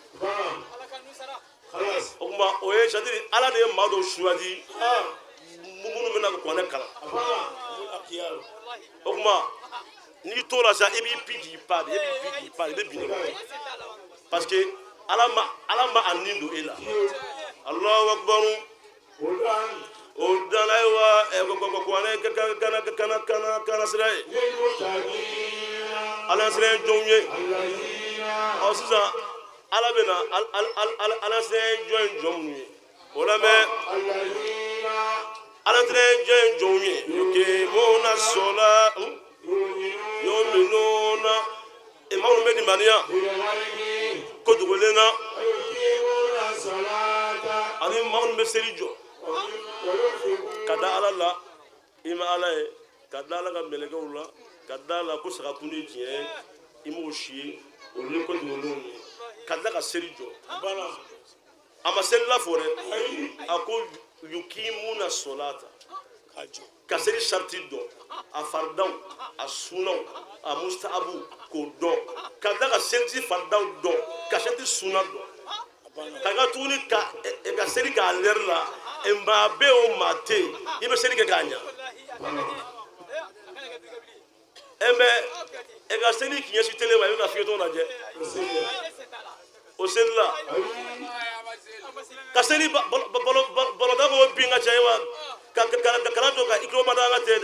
o tuma o ye c'est-à-dire ala de ye maa dɔw suganti minnu bɛna kuranɛ kalan o tuma n'i t'o la sa i b'i pi k'i pa de i bɛ bin de parce que ala ma a nin don e la alahu akbar o dala ye wa kuranɛ kana sira ye ala sira ye jɔnw ye ɔ sisan ala bɛna ala sira ye jɔn ye jɔn minnu ye o lamɛn ala sira ye jɔn ye jɔnw ye yuqimuna sola yu'minuna maa minnu bɛ limaniya kojugulen na ani maa minnu bɛ seli jɔ ka da ala la i ma ala ye ka da ala ka mɛlɛkɛw la ka da la ko sagakun ye tiɲɛ ye i m'o si ye olu ye kojugulenw ye ka da ka seli jɔ a ma seli la fɔ dɛ a ko yuqimuna solata ka seli sariti dɔn a faridaw a sunaw a mustahabu k'o dɔn ka da ka seliti faridaw dɔn ka seliti suna dɔn ka ka tuguni ka seli k'a lɛri la maa bɛ o maa tɛ yen i bɛ seli kɛ k'a ɲa mɛ ka seli k'i ɲɛsin tele ma i bɛ ka fiyetɔ lajɛ o seli la ka seli balɔnta k'o bin ka caya wa ka kalan to ka i kulo ma da an ka tɛ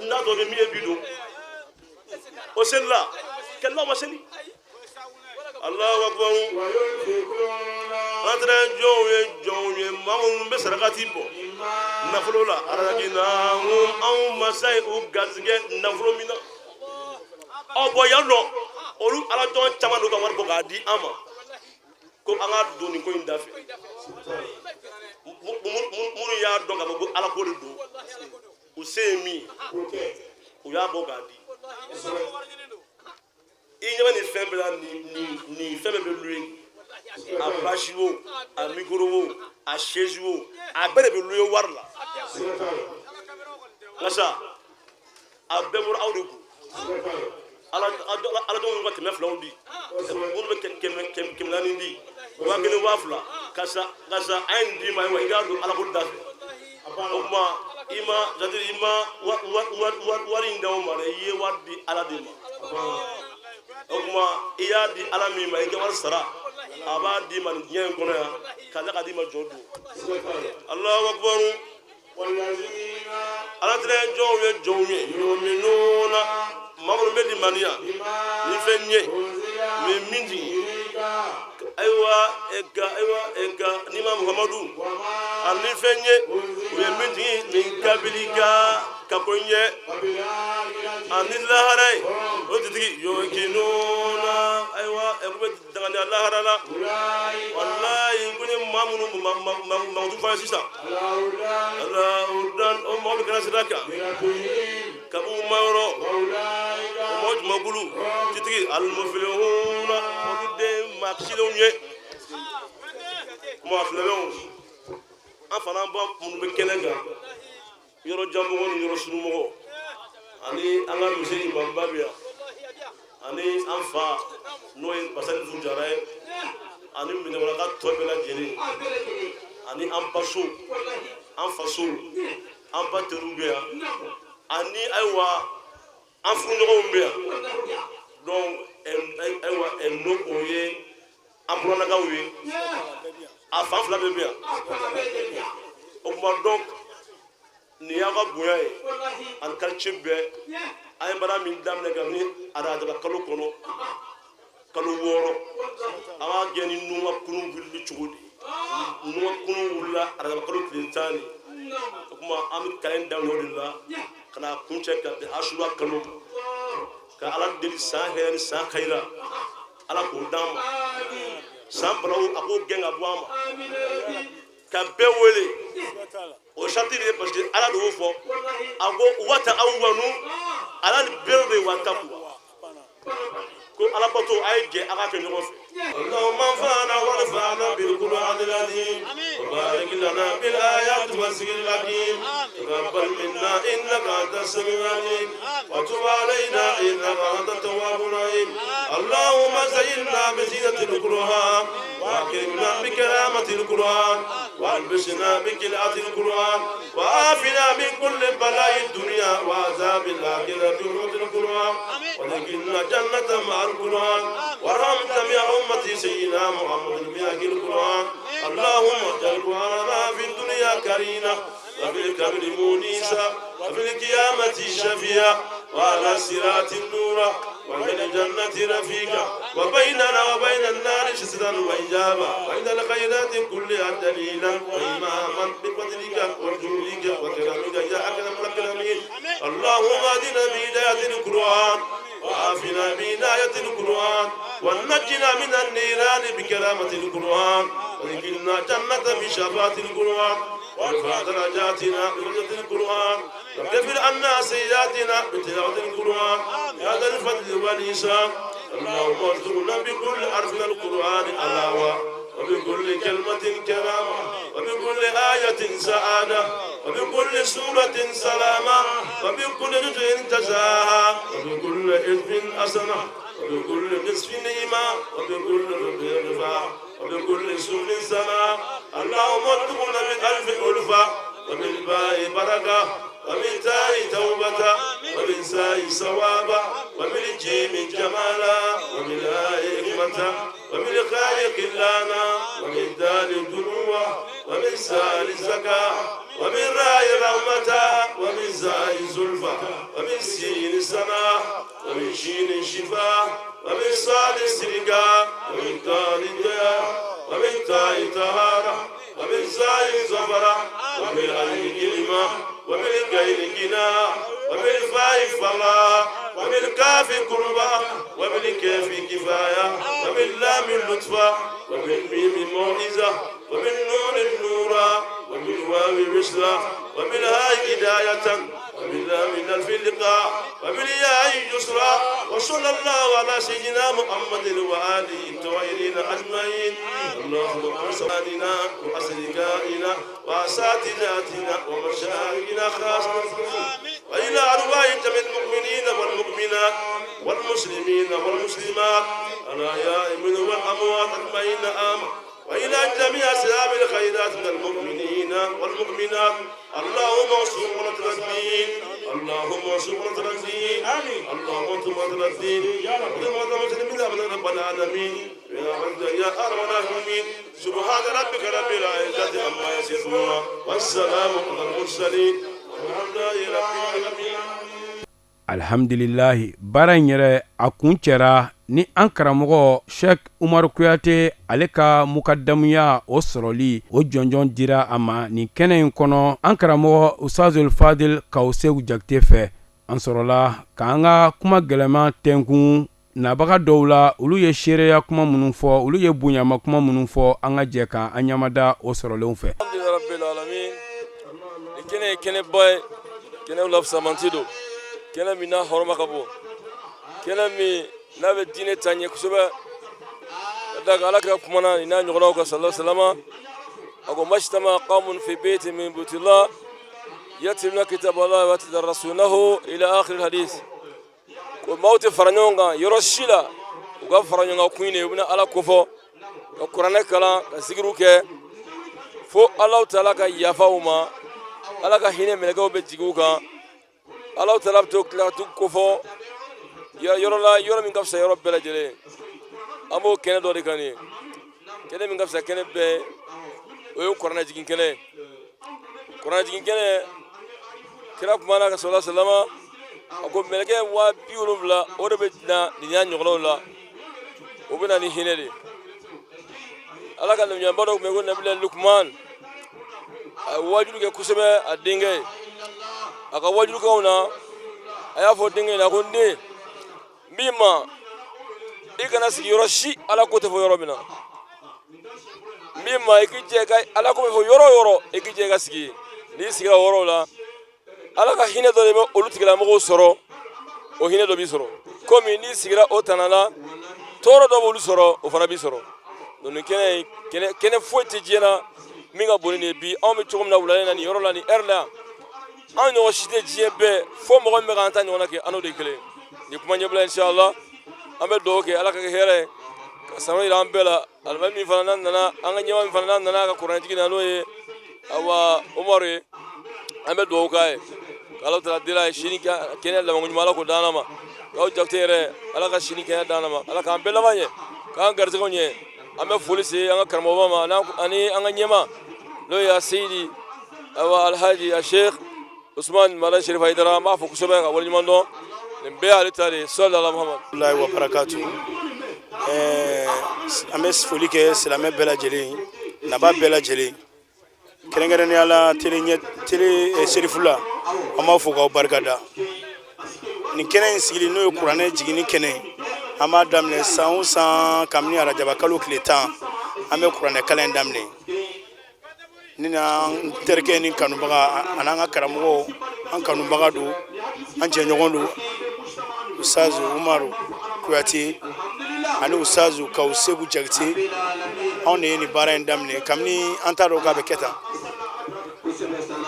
n'a tɔ bɛ min ye bi don o seli la kɛlɛlaw ma seli alahu akbar an tɛnɛ jɔnw ye maa minnu bɛ sarakati bɔ nafolo la arakinahum anw masa ye u garijɛgɛ nafolo min na bɔn yan nɔ olu aladɔn caman don ka wari bɔ k'a di an ma ko an ka don nin ko in da fɛ minnu y'a dɔn k'a fɔ ko ala ko de don u se ye min u y'a bɔ k'a di i ɲɛ bɛ nin fɛn bɛɛ la nin fɛn bɛɛ bɛ luye a basi o a mikoro o a sɛzi o a bɛɛ de bɛ luye wari la nka sa a bɛɛ bɔra aw de kun ala dɔw ka kɛmɛ filaw di minnu bɛ kɛmɛ naani di 1000 2000 karisa a ye nin d'i ma i k'a don ala ko da fɛ o tuma i ma wari in d'aw ma dɛ i ye wari di ala de ma o tuma i y'a di ala min ma i ka wari sara a b'a d'i ma nin diɲɛ in kɔnɔ yan k'a tila ka d'i ma jɔ don alahu akbar ala tɛnɛ jɔnw ye yu'minuna maa minnu bɛ limaniya ni fɛn ye u ye min jigin أيوة إيجا نيما محمدو أني فني ويمني من كابليكا كابونية أني الله هاي وتدري يوكينون أيوة أبغى تدعي الله هذا والله يقولي ما موضوع فاسيسا الله أردن ما بكرة سلاكا كابو ماورو موج مغلو تدري المفلحون ودين ماكسيلون ما فلانون أفنى بام من بكنجا يرو جامعون يرو سلمو أني أنا مسيء بامبابيا أني أنفا نوين بسنت فجراء أني من ورقات توبلا جري أني أنباسو أنفاسو أنباتروبيا أني أيوا أنفونيوم بيا دون أيوا النوكوي أمبرونا كاوي afan fila bɛ yan o kuma donc nin y'a ka bonya ye ani quartier bɛɛ an ye baara min daminɛ kabini aradaba kalo kɔnɔ kalo 6 an b'a gɛn ni nunga kunun wulili cogo di nunga kunun wulila aradaba kalo tile 10 o kuma an bɛ kalan daminɛ o de la ka na kuncɛ ka bɛn asura kalo ka ala deli san hɛrɛ ni san kayira ala k'o d'an ma san balawu a k'o gɛn ka bɔ an ma ka bɛɛ wele o sariti de ye parce que ala de y'o fɔ a ko wata aw wanu ala ni bɛɛ de wata kuwa ko ala bato a ye jɛ a ka kɛ ɲɔgɔn fɛ اللهم انفعنا وارفعنا بالقرآن العظيم وبارك لنا بالآيات والذكر الحكيم تقبل منا إنك أنت السميع العليم وتب علينا إنك أنت التواب الرحيم اللهم زينا بزينة القرآن وأكرمنا بكرامة القرآن والبسنا بكلعة القرآن وعافنا من كل بلاء الدنيا وعذاب الآخرة بحرمة القرآن ودخلنا جنة مع القرآن وارحم جميع أمتي سيدنا محمد بأجل القرآن اللهم اجعل القرآن في الدنيا كريمة وفي القبر مونيسا وفي القيامة شفيعا وعلى الصراط نورا ومن الجنة رفيقا وبيننا وبين النار سترا وإجابا وإن الخيرات كلها دليلا وإماما بفضلك وجودك وكرمك يا أكرم الأكرمين اللهم اهدنا بهداية القرآن وعافنا بعناية القرآن ونجنا من النيران بكرامة القرآن وذكرنا جنة بشفاعة القرآن وارفع درجاتنا بفضل القرآن واغفر عنا سيئاتنا بتلاوة القرآن يا ذا الفضل والإحسان اللهم ارزقنا بكل حرف من القرآن علاوة وبكل كلمة كرامة وبكل آية سعادة وبكل سورة سلامة وبكل نجع جزاها وبكل حزب حسنة وبكل نصف نعمة وبكل رفع وبكل سوء سماء اللهم ارزقنا من ألف ألفة ومن باء بركة ومن تاء توبة ومن ساء ثوابا ومن جيم جمالا ومن هاء حكمة ومن خاء خلانا ومن دال دنوة ومن سال زكاة ومن راء رحمة ومن زاء زلفة ومن سين سماء ومن شين شفاء ومن صاد سرقاء ومن تال ضياء ومن تاء طهارة ومن زاء زفرة ومن عين كلمة ومن غير كنا ومن فاء فلا ومن كاف قربة ومن كاف كفاية ومن لام لطفة ومن ميم موعظة ومن نور النورا ومن واو بشرى ومن هاء هداية ومن لام الف اللقاء ومن ياء يسرى وصلى الله على سيدنا محمد وآله الطاهرين أجمعين اللهم صلنا وأصدقائنا وأساتذتنا ومشايخنا خاصة وإلى أرواح جميع المؤمنين والمؤمنات والمسلمين والمسلمات الأحياء منهم والأموات أجمعين آمين وإلى جميع أصحاب الخيرات من المؤمنين والمؤمنات اللهم ارزقنا الدين اللهم ارزقنا الدين اللهم ارزقنا الدين اللهم ارزقنا من رب العالمين يا أرحم الراحمين سبحان ربك رب العزة عما يصفون والسلام على المرسلين والحمد لله رب العالمين. alhamdulillahi baara in yɛrɛ a kun cɛra ni an karamɔgɔ Sheikh Umaru Kuyate ale ka mukadamuya o sɔrɔli o jɔnjɔn dira a ma nin kɛnɛ in kɔnɔ an karamɔgɔ Ustazul Fadil Kawu Jakite fɛ an sɔrɔla k'an ka kuma gɛlɛman tɛnkun nabaga dɔw la olu ye seereya kuma minnu fɔ olu ye bonyama kuma minnu fɔ an ka jɛ ka an ɲamada o sɔrɔlenw fɛ. Kɛnɛ ba ye kɛnɛ lafisamanti don kɛnɛ min n'a hɔrɔma ka bon kɛnɛ min n'a bɛ diinɛ taa ɲɛ kosɛbɛ ka da ala ka kumana nin n'a ɲɔgɔnnaw ka sallallahu alaihi wasallam a ko mashtama qawmun fi baytin min buyutillah yatluna kitaballahi wa yatadarasunahu ila akhir hadith ko maaw tɛ fara ɲɔgɔn kan yɔrɔ si la u ka fara ɲɔgɔn kan kun ye u bɛna ala kofɔ ka kuranɛ kalan ka zikiriw kɛ fo Alahu taala ka yafa u ma ala ka hinɛ mɛlɛkɛw bɛ jigin u kan Alahu taala bɛ to tila ka tu kofɔ yɔrɔ min ka fisa yɔrɔ bɛɛ lajɛlen an b'o kɛnɛ dɔ de kan nin kɛnɛ min ka fisa kɛnɛ bɛɛ o ye kuranɛ jigin kɛnɛ kuranɛ jigin kɛnɛ kira kumana ka sallallahu alaihi wasallam a ko mɛlɛkɛ 70,000 o de bɛ na nin n'a ɲɔgɔnnaw la o bɛ na ni hinɛ de ala ka nabiɲumanba dɔ tun bɛ ko nabila Lukman a ye wajulu kɛ kosɛbɛ a denkɛ a ka wajulukanw na a y'a fɔ denkɛ in na ko n den min ma i kana sigi yɔrɔ si ala ko tɛ fɔ yɔrɔ min na min ma i k'i jɛ ka ala ko bɛ fɔ yɔrɔ o yɔrɔ i k'i jɛ ka sigi n'i sigira o yɔrɔw la ala ka hinɛ dɔ de bɛ olu tigilamɔgɔw sɔrɔ o hinɛ dɔ b'i sɔrɔ komi n'i sigira o tana la tɔɔrɔ dɔ b'olu sɔrɔ o fana b'i sɔrɔ donc nin kɛnɛ foyi tɛ diɲɛ na min ka bon ni bi anw bɛ cogo min na wulalen na nin yɔrɔ la nin heure la an ɲɔgɔn si tɛ diɲɛ bɛɛ fo mɔgɔ min bɛ k'an ta ɲɔgɔnna kɛ an n'o de kelen nin kuma ɲɛbila inshallah an bɛ dugawu kɛ ala ka kɛ hɛrɛ ka sanu jira an bɛɛ la alimami min fana nana an ka ɲɛmaa min fana nana ka kuranɛtigi na n'o ye awa Umaru ye an bɛ dugawu k'a ye ka Alahu taala deli a ye sini kɛnɛ labanko ɲuman ala k'o d'an ma Kawu Jakite yɛrɛ ala ka sini kɛnɛ d'an ma ala k'an bɛɛ laban ɲɛ k'an garisɛgɛw ɲɛ an bɛ foli se an ka karamɔgɔba ma ani an ka ɲɛmaa n'o ye a seyidi awa alhaji a sheikh Usman Madan Sherif Haidara an b'a fɔ kosɛbɛ ka waleɲuman dɔn nin bɛɛ y'ale ta de ye sallallahu alaihi wa barakatuh an bɛ foli kɛ silamɛ bɛɛ lajɛlen naba bɛɛ lajɛlen kɛrɛnkɛrɛnnenya la tele serifula an b'a fɔ k'aw barikada nin kɛnɛ in sigili n'o ye kuranɛ jiginni kɛnɛ an b'a daminɛ san o san kabini arajaba kalo tile 10 an bɛ kuranɛ kalan in daminɛ ni n'an terikɛ ni kanubaga ani an ka karamɔgɔ an kanubaga don an jɛɲɔgɔn don Ustazu Umaru Kuyate ani Ustazu Kawu Jakite anw de ye nin baara in daminɛ kabini an t'a dɔn k'a bɛ kɛ tan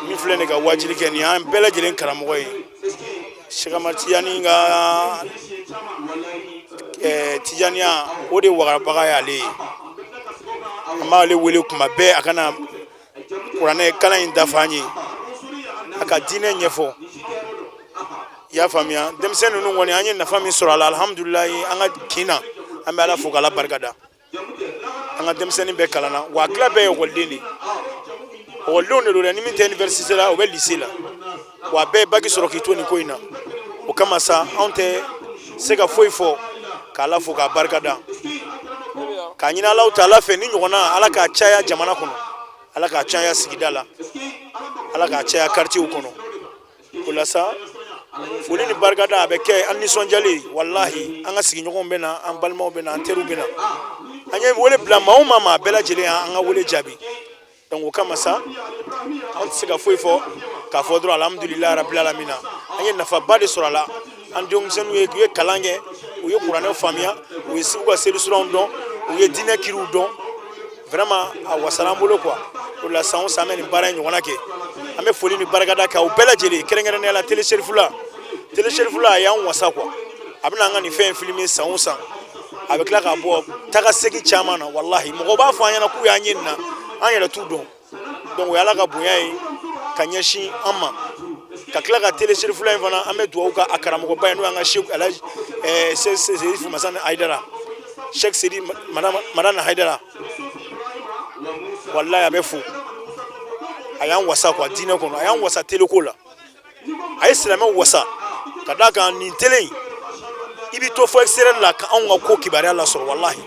min filɛ nin ka wajili kɛ nin an bɛɛ lajɛlen karamɔgɔ ye Sheikh Ahmad Tijani ka Tijaniya o de wagabaga ye ale ye an b'ale wele kuma bɛɛ a kana kuranɛ kalan in dafa an ye a ka diinɛ ɲɛfɔ i y'a faamuya denmisɛnnin ninnu kɔni an ye nafa min sɔrɔ a la alhamdulilayi an ka kin na an bɛ ala fo k'ala barikada an ka denmisɛnnin bɛɛ kalanna wa a tila bɛɛ ye ekɔliden de ye ekɔlidenw de don dɛ ni min tɛ université la o bɛ lycée la wa a bɛɛ ye baki sɔrɔ k'i to nin ko in na o kama sa anw tɛ se ka foyi fɔ k'ala fo k'a barikada k'a ɲini Alahu taala fɛ ni ɲɔgɔnna ala k'a caya jamana kɔnɔ ala k'a caya sigida la ala k'a caya quartier kɔnɔ o la sa foli ni barikada a bɛ kɛ an nisɔndiyalen walahi an ka sigiɲɔgɔnw bɛ na an balimaw bɛ na an teriw bɛ na an ye wele bila maa o maa bɛɛ lajɛlen an ka wele jaabi donc o kama sa an tɛ se ka foyi fɔ k'a fɔ dɔrɔn alhamdulilayi rabil alamina an ye nafaba de sɔrɔ a la an denmisɛnninw ye u ye kalan kɛ u ye kuranɛ faamuya u ye u ka selisiraw dɔn u ye diinɛ kiriw dɔn vraiment a wasala an bolo quoi o la san o san an bɛ nin baara in ɲɔgɔnna kɛ an bɛ foli ni barikada kɛ u bɛɛ lajɛlen kɛrɛnkɛrɛnnenya la télé serifula a y'an wasa quoi a bɛna an ka nin fɛn in filmer san o san a bɛ tila ka bɔ taga segin caman na walahi mɔgɔw b'a fɔ an ɲɛna k'u y'an ye nin na an yɛrɛ t'u dɔn donc o ye ala ka bonya ye ka ɲɛsin an ma ka tila ka télé serifula in fana an bɛ dugawu k'a karamɔgɔba ye n'o y'an ka Sheikh Alhaji Seydi Fumasani Haidara Sheikh Seydi Madan Haidara wallahi a bɛ fo a y'an wasa quoi diinɛ kɔnɔ a y'an wasa télé ko la a ye silamɛw wasa ka da kan nin tele i bi to fo extérieur la ka anw ka ko kibaruya la sɔrɔ wallahi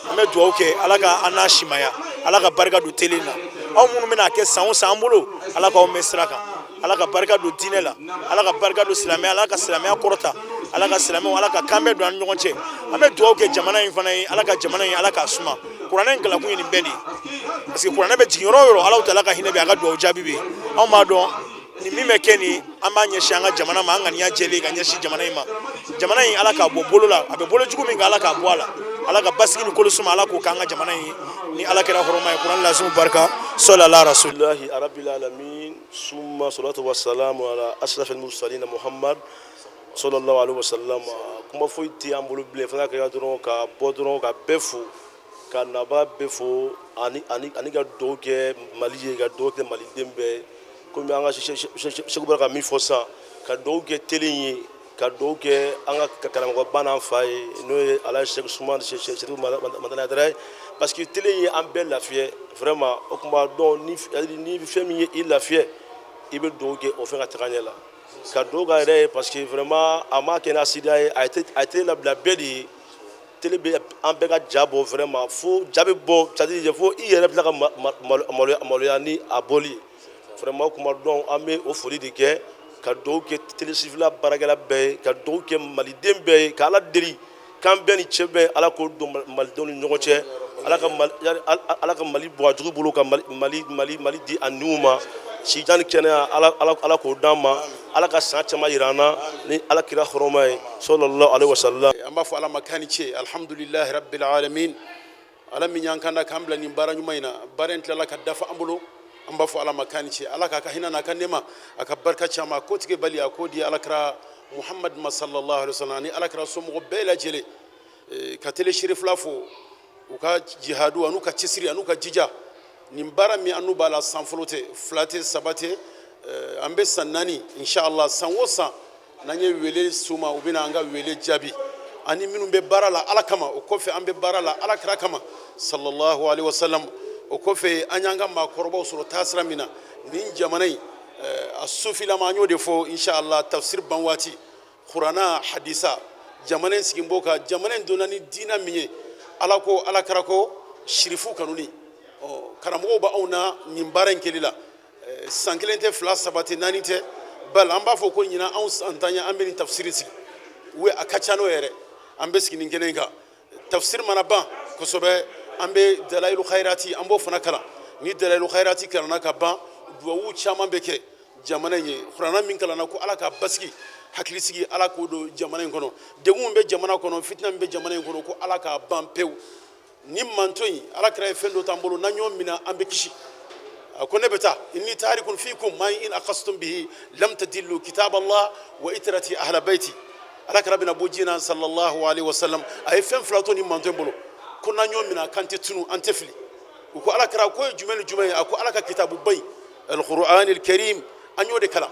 an bɛ dugawu kɛ ala ka an n'a simaya ala ka barika don tele na aw minnu bɛna kɛ san o san an bolo ala k'aw mɛn sira kan ala ka barika don diinɛ la ala ka barika don silamɛya ala ka silamɛya kɔrɔta ala ka silamɛw ala ka kan bɛɛ don an ni ɲɔgɔn cɛ an bɛ dugawu kɛ jamana in fana ye ala ka jamana in ala k'a suma kuranɛ in kalakun ye nin bɛɛ de ye parce que kuranɛ bɛ jigin yɔrɔ o yɔrɔ ala ta'ala ka hinɛ bɛ a ka dugawu jaabi bɛ anw b'a dɔn ni min bɛ kɛ nin an b'a ɲɛsin an ka jamana ma an ŋaniya jɛlen ka ɲɛsin jamana in ma jamana in ala k'a bɔ bolo la a bɛ bolo jugu min kɛ ala k'a bɔ a la ala ka basigi ni kolo suma ala k'o k'an ka jamana in ni ala kɛra hɔrɔma ye kuranɛ lasumu barika sallallahu alhamdulillahi rabbil alamin summa salatu wassalamu ala ashrafil mursalin muhammad sallallahu alaihi wasallam kuma foyi tɛ an bolo bilen fana ka dɔrɔn ka bɔ dɔrɔn ka bɛɛ fo ka naba bɛɛ fo ani ka dugawu kɛ mali ye ka dugawu kɛ maliden bɛɛ komi an ka seko bɔra ka min fɔ sisan ka dugawu kɛ tele ye ka dugawu kɛ an ka karamɔgɔba n'an fa ye n'o ye ala seko suma seko madana dara parce que tele ye an bɛɛ lafiyɛ vraiment o tun b'a dɔn ni fɛn min ye i lafiyɛ i bɛ dugawu kɛ o fɛn ka taga ɲɛ la ka dugawu k'a yɛrɛ ye parce que vraiment a ma kɛ n'a sida ye a ye tele labila bɛɛ de ye tele bɛ an bɛɛ ka ja bɔ vraiment fo ja bɛ bɔ c'est à dire fo i yɛrɛ bɛ tila ka maloya ni a bɔli ye vraiment o tun b'a dɔn an bɛ o foli de kɛ ka dugawu kɛ tele sifila baarakɛla bɛɛ ye ka dugawu kɛ maliden bɛɛ ye ka ala deli k'an bɛɛ ni cɛ bɛɛ ala k'o don malidenw ni ɲɔgɔn cɛ ala ka mali bɔ a jugu bolo ka mali di a niw ma sijan ni kɛnɛya ala k'o d'an ma ala ka san caman yira an na ni ala kira hɔrɔma ye sallallahu alaihi wasallam an b'a fɔ ala ma k'a ni ce alhamdulillahi rabbil alamin ala min y'an kanda k'an bila nin baara ɲuman in na baara in tilala ka dafa an bolo an b'a fɔ ala ma k'a ni ce ala k'a ka hinɛ n'a ka nɛɛma a ka barika caman a ko tigɛ bali a k'o di ala kira muhammad ma sallallahu alaihi wasallam ani ala kira somɔgɔ bɛɛ lajɛlen ka tele siri fila fo u ka jihadu an'u ka cɛsiri an'u ka jija nin baara min an n'u b'a la san fɔlɔ tɛ fila tɛ saba tɛ an bɛ san naani inshallah san o san n'an ye wele s'u ma u bɛna an ka wele jaabi ani minnu bɛ baara la ala kama o kɔfɛ an bɛ baara la ala kira kama sallallahu alaihi wasallam o kɔfɛ an y'an ka maakɔrɔbaw sɔrɔ taasira min na nin jamana in a sufilama an y'o de fɔ inshallah tafsir ban waati kurana hadisa jamana in sigi b'o kan jamana in donna ni diina min ye ala ko ala kira ko shirifu kanuni karamɔgɔw b'anw na nin baara in kɛli la san kelen tɛ fila saba tɛ naani tɛ bali an b'a fɔ ko ɲinan anw san tan ye an bɛ nin tafsiri sigi ou a ka ca n'o yɛrɛ an bɛ sigi nin kɛnɛ in kan tafsir mana ban kosɛbɛ an bɛ dalayilu khairati an b'o fana kalan ni dalayilu khairati kalanna ka ban duwawu caman bɛ kɛ jamana in ye kuranna min kalanna ko ala ka basigi hakili sigi ala k'o don jamana in kɔnɔ degun min bɛ jamana kɔnɔ fitina min bɛ jamana in kɔnɔ ko ala k'a ban pewu ni manto in ala kira ye fɛn dɔ t'an bolo n'an y'o minɛ an bɛ kisi a ko ne bɛ taa inni tarikun fikum ma in akhastum bihi lam tadillu kitab Allah wa itrati ahla baiti ala kira bɛna bɔ diɲɛ na sallallahu alaihi wasallam a ye fɛn fila to ni manto in bolo ko n'an y'o minɛ k'an tɛ tunu an tɛ fili u ko ala kira ko ye jumɛn ni jumɛn ye a ko ala ka kitabu ba in al-Qur'an al-Karim an y'o de kalan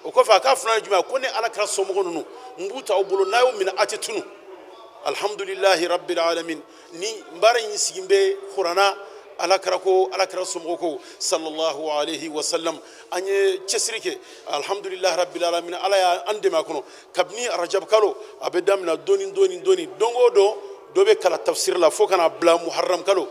o kɔfɛ a k'a filanan jumɛn ko ne ala kira somɔgɔ ninnu n b'u ta aw bolo n'a y'o minɛ a tɛ tunu alhamdulillahi rabbil alamin ni baara in sigin bɛ kurana ala kira somɔgɔ ko sallallahu alaihi wasallam an ye cɛsiri kɛ alhamdulillahi rabbil alamin ala y'an dɛmɛ a kɔnɔ kabini rajab kalo a bɛ daminɛ dɔɔni don o don dɔ bɛ kalan tafsir la fo kana bila muharram kalo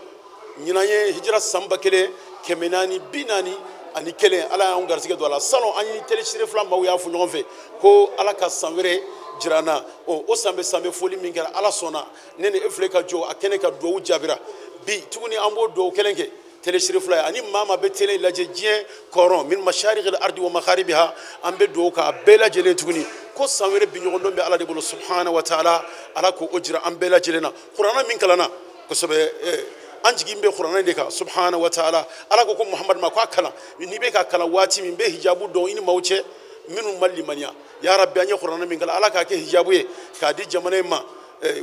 ɲinan ye hijira san 1440 ani kelen ala y'an garisɛgɛ don a la salon an ye télésiri fila maaw y'a fɔ ɲɔgɔn fɛ ko ala ka san wɛrɛ jirana o san bɛ foli min kɛra ala sɔnna ne ni e filɛ ka jɔ a kɛnɛ ka duwawu jaabira bi tuguni an b'o duwawu kelen kɛ télésiri fila ye ani maa bɛ télé lajɛ diɲɛ kɔrɔn min masharikil ardi wa magharibiha an bɛ duwawu k'a bɛɛ lajɛlen tuguni ko san wɛrɛ bi ɲɔgɔn dɔn bɛ ala de bolo subhanahu wa ta'ala ala k'o jira an bɛɛ lajɛlen na kuranna min kalanna kosɛbɛ an jigin bɛ kuranna de kan subhanahu wa ta'ala ala ko muhammad ma ko a kalan n'i bɛ ka kalan waati min bɛ hijabu dɔn i ni maaw cɛ minnu ma limaniya ya rabbi an ye kuranna min kalan ala k'a kɛ hijabu ye k'a di jamana in ma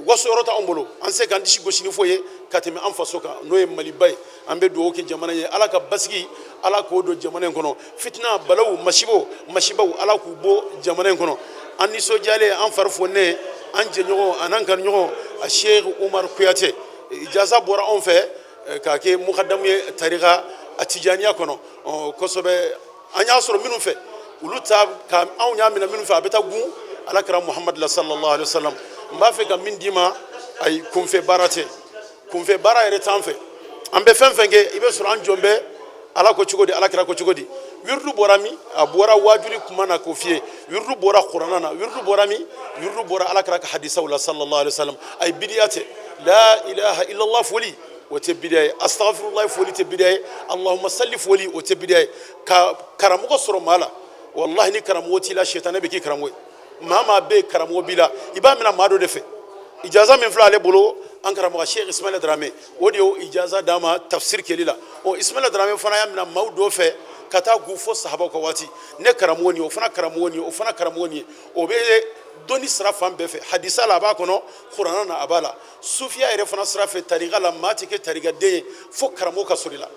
waso yɔrɔ t'anw bolo an se k'an disi gosi ni foyi ye ka tɛmɛ an faso kan n'o ye maliba ye an bɛ dugawu kɛ jamana ye ala ka basigi ala k'o don jamana in kɔnɔ fitina balawu masibaw ala k'u bɔ jamana in kɔnɔ an nisɔndiyalen an fari fonnen an jɛɲɔgɔn an'an kanuɲɔgɔn a sheikh umar kuyate ijaza bɔra anw fɛ k'a kɛ mukadamu ye tarika a tijaniya kɔnɔ kosɛbɛ an y'a sɔrɔ minnu fɛ olu ta ka anw y'a minɛ minnu fɛ a bɛ taa gun alakira muhammad la sallallahu alaihi wasallam mba fe ka min dima ay kunfe barate kunfe bara yɛrɛ t'an fɛ an bɛ fɛn fɛn kɛ i bɛ sɔrɔ an jɔn bɛ ala ko cogo di alakira ko cogo di wirdu bɔra min a bɔra wajuli kuma na ko fiye wirdu bɔra qur'ana na wirdu bɔra min wirdu bɔra alakira ka hadisaw la sallallahu alaihi wasallam ay bidiya tɛ la ilaha illallah foli o tɛ bidiya ye astaghfirullah foli tɛ bidiya ye allahumma salli foli o tɛ bidiya ye ka karamɔgɔ sɔrɔ maa la wallahi ni karamɔgɔ t'i la shetane bɛ k'i karamɔgɔ ye maa maa bɛ karamɔgɔ b'i la i b'a minɛ maa dɔ de fɛ ijaza min filɛ ale bolo an karamɔgɔ Sheikh Ismaila Dramé o de y'o ijaza d'a ma tafsir kɛli la o Ismaila Dramé fana y'a minɛ maaw dɔ fɛ ka taa gu fɔ sahabaw ka waati ne karamɔgɔ nin o fana karamɔgɔ nin o fana karamɔgɔ nin o bɛ dɔnni sira fan bɛɛ fɛ hadisa la a b'a kɔnɔ kuranna na a b'a la sufiya yɛrɛ fana sira fɛ tariqa la maa tɛ kɛ tariqaden ye fo karamɔgɔ ka sɔrɔ i la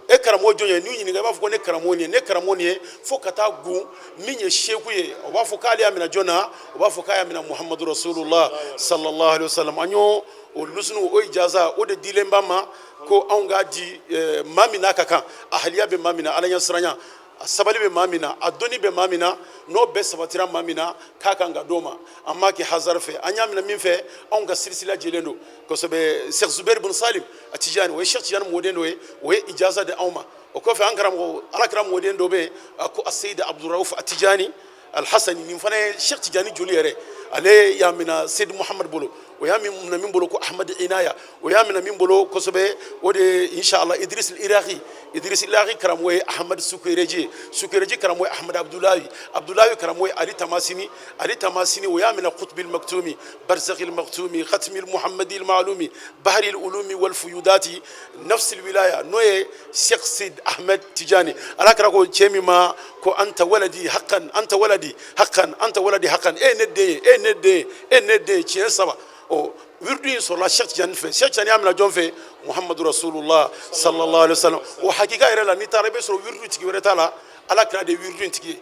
e karamɔgɔ jɔn ye n'u ɲininka i b'a fɔ ko ne karamɔgɔ nin ye ne karamɔgɔ nin ye fo ka taa gun min ye seku ye o b'a fɔ k'ale y'a minɛ jɔn na o b'a fɔ k'a y'a minɛ muhamadu rasulullah sallallahu alaihi wasallam an y'o o lusunu o ijaza o de dilen b'a ma ko anw k'a di maa min n'a ka kan ahaliya bɛ maa min na ala ɲɛ siranya a sabali bɛ maa min na a dɔnni bɛ maa min na n'o bɛɛ sabatira maa min na k'a kan ka d'o ma an m'a kɛ hazard fɛ an y'a minɛ min fɛ anw ka sirisila jɛlen don kosɛbɛ Sheikh Zubair bin Salim a Tijani o ye Sheikh Tijani mɔden dɔ ye o ye ijaza di anw ma o kɔfɛ an karamɔgɔ alakira mɔden dɔ bɛ yen a ko Seyid Abdurrauf a Tijani Al-Hassani nin fana ye Sheikh Tijani joli yɛrɛ ale y'a minɛ Seyid Muhammad bolo o y'a minɛ min bolo ko Ahmad Inaya o y'a minɛ min bolo kosɛbɛ o de inshallah Idris al-Iraqi karamɔgɔ ye Ahmad Sukayriji karamɔgɔ ye Ahmad Abdullahi karamɔgɔ ye Ali Tamasini o y'a minɛ Qutb al-Maktumi Barzakh al-Maktumi Khatm al-Muhammadi al-Ma'lumi Bahri al-Ulumi wal-Fuyudati Nafs al-Wilaya n'o ye Sheikh Sid Ahmed Tijani ala kɛra ko cɛ min ma ko anta waladi haqqan ne den tiɲɛ saba o wirdu in sɔrɔla Sheikh Tijani fɛ Sheikh Tijani y'a minɛ jɔn fɛ Muhammadu Rasulullah sallallahu alaihi wasallam o hakika yɛrɛ la n'i taara i bɛ sɔrɔ wirdu tigi wɛrɛ t'a la ala kɛra de wirdu in tigi ye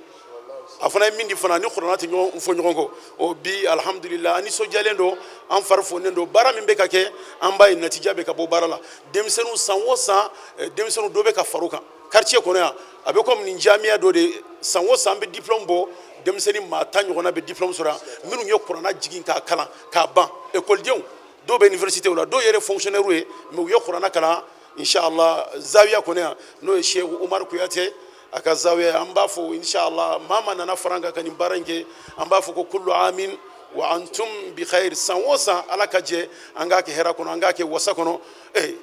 a fana ye min di fana ni kuranna tɛ ɲɔgɔn fɔ ɲɔgɔn kɔ o bi alhamdulillah an nisɔndiyalen don an fari fonnen don baara min bɛ ka kɛ an b'a ye natija bɛ ka bɔ baara la denmisɛnninw san o san denmisɛnninw dɔ bɛ ka far'u kan quartier kɔnɔ yan a bɛ komi nin jamiya dɔ de san o san an bɛ diplôme bɔ denmisɛnnin maa 10 ɲɔgɔnna bɛ diplôme sɔrɔ yan minnu ye kuranna jigin k'a kalan k'a ban ekɔlidenw dɔw bɛ université la dɔw yɛrɛ fonctionnaire ye mais u ye kuranna kalan inshallah zawiya kɔnɔ yan n'o ye Sheikh Umar Kuyate a ka zawiya an b'a fɔ inshallah maa nana fara an kan ka nin baara in kɛ an b'a fɔ ko kullu amin wa antum bi khair san o san ala ka jɛ an k'a kɛ hɛrɛ kɔnɔ an k'a kɛ wasa kɔnɔ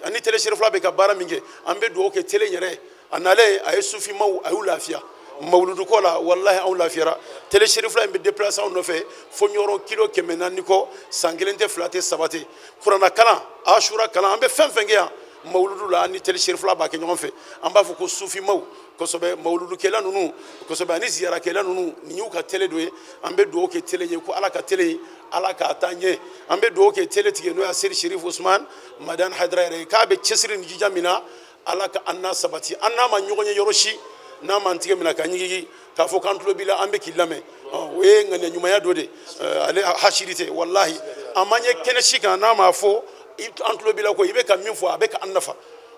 ani télé Cherif Fula bɛ ka baara min kɛ an bɛ dugawu kɛ télé yɛrɛ a nalen a ye sufimaw a y'u lafiya mawludu ko la wallahi anw lafiyara télé Cherif Fula in bɛ déplacer anw nɔfɛ fo ɲɔgɔn kilo 400 kɔ san 1 tɛ 2 tɛ 3 tɛ kuranna kalan ashura kalan an bɛ fɛn fɛn kɛ yan mawludu la ani télé Cherif Fula b'a kɛ ɲɔgɔn fɛ an b'a fɔ ko sufimaw kosɛbɛ mawludu kɛla ninnu kosɛbɛ ani ziyara kɛla ninnu nin y'u ka télé dɔ ye an bɛ dugawu kɛ télé ye ko ala ka télé ala k'a taa ɲɛ an bɛ dugawu kɛ télé tigi n'o ye Seydi Sherif Usman Madan Haidara yɛrɛ k'a bɛ cɛsiri ni jija min na ala ka an n'a sabati an n'a ma ɲɔgɔn ye yɔrɔ si n'a m'an tigɛ minɛ ka ɲigigi k'a fɔ k'an tulo b'i la an bɛ k'i lamɛn o ye ŋaniya ɲumanya dɔ de ale hasiri tɛ wallahi a ma ɲɛ kɛnɛ si kan n'a m'a fɔ an tulo b'i la ko i bɛ ka min fɔ a bɛ ka an nafa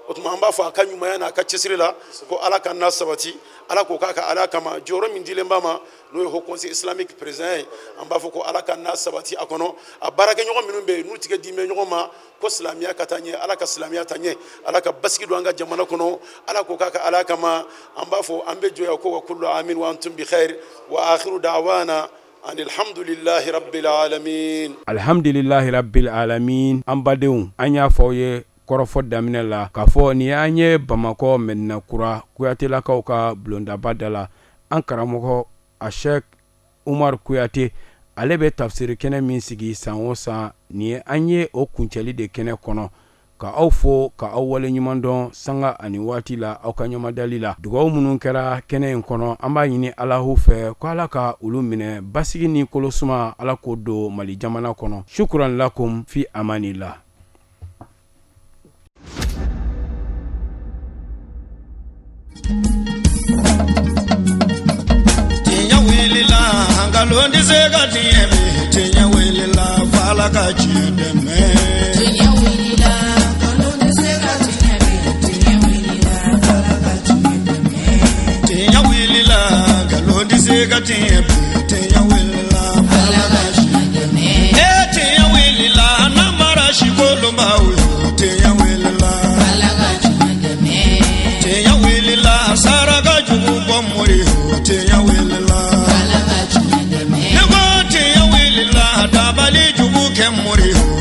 o tuma an b'a fɔ a ka ɲumanya n'a ka cɛsiri la ko ala ka n'a sabati ala k'o k'a ka ala kama jɔyɔrɔ min dilen b'a ma n'o ye haut conseil islamique président ye an b'a fɔ ko ala ka n'a sabati a kɔnɔ a baarakɛɲɔgɔn minnu bɛ yen n'u tigɛ di bɛ ɲɔgɔn ma ko silamɛya ka taa ɲɛ ala ka silamɛya taa ɲɛ ala ka basigi don an ka jamana kɔnɔ ala k'o k'a ka ala kama an b'a fɔ an bɛ jɔya ko wa kullu amin wa antum bi khair wa akhiru da'wana alhamdulillahi rabbil alamin alhamdulillahi rabbil alamin an badenw an y'a fɔ ye kɔrɔfɔ daminɛ la k'a fɔ ni y'an ye Bamakɔ Mɛdina Kura Kuyatelakaw ka bulondaba da la an karamɔgɔ a Sheikh Umar Kuyate ale bɛ tafsiri kɛnɛ min sigi san o san ni ye an ye o kuncɛli de kɛnɛ kɔnɔ ka aw fo ka aw wale ɲuman dɔn sanga ani waati la aw ka ɲɔmadali la dugawu minnu kɛra kɛnɛ in kɔnɔ an b'a ɲini Alahu fɛ ko ala ka olu minɛ basigi ni kolosuma ala k'o don Mali jamana kɔnɔ shukran lakum fi amanillah. Tinya wilila hangalondi zega tieme tinya wilila fala ka chideme tinya wilila hangalondi zega tieme tinya wilila fala ka chideme tinya wilila hangalondi zega tieme tinya wilila fala o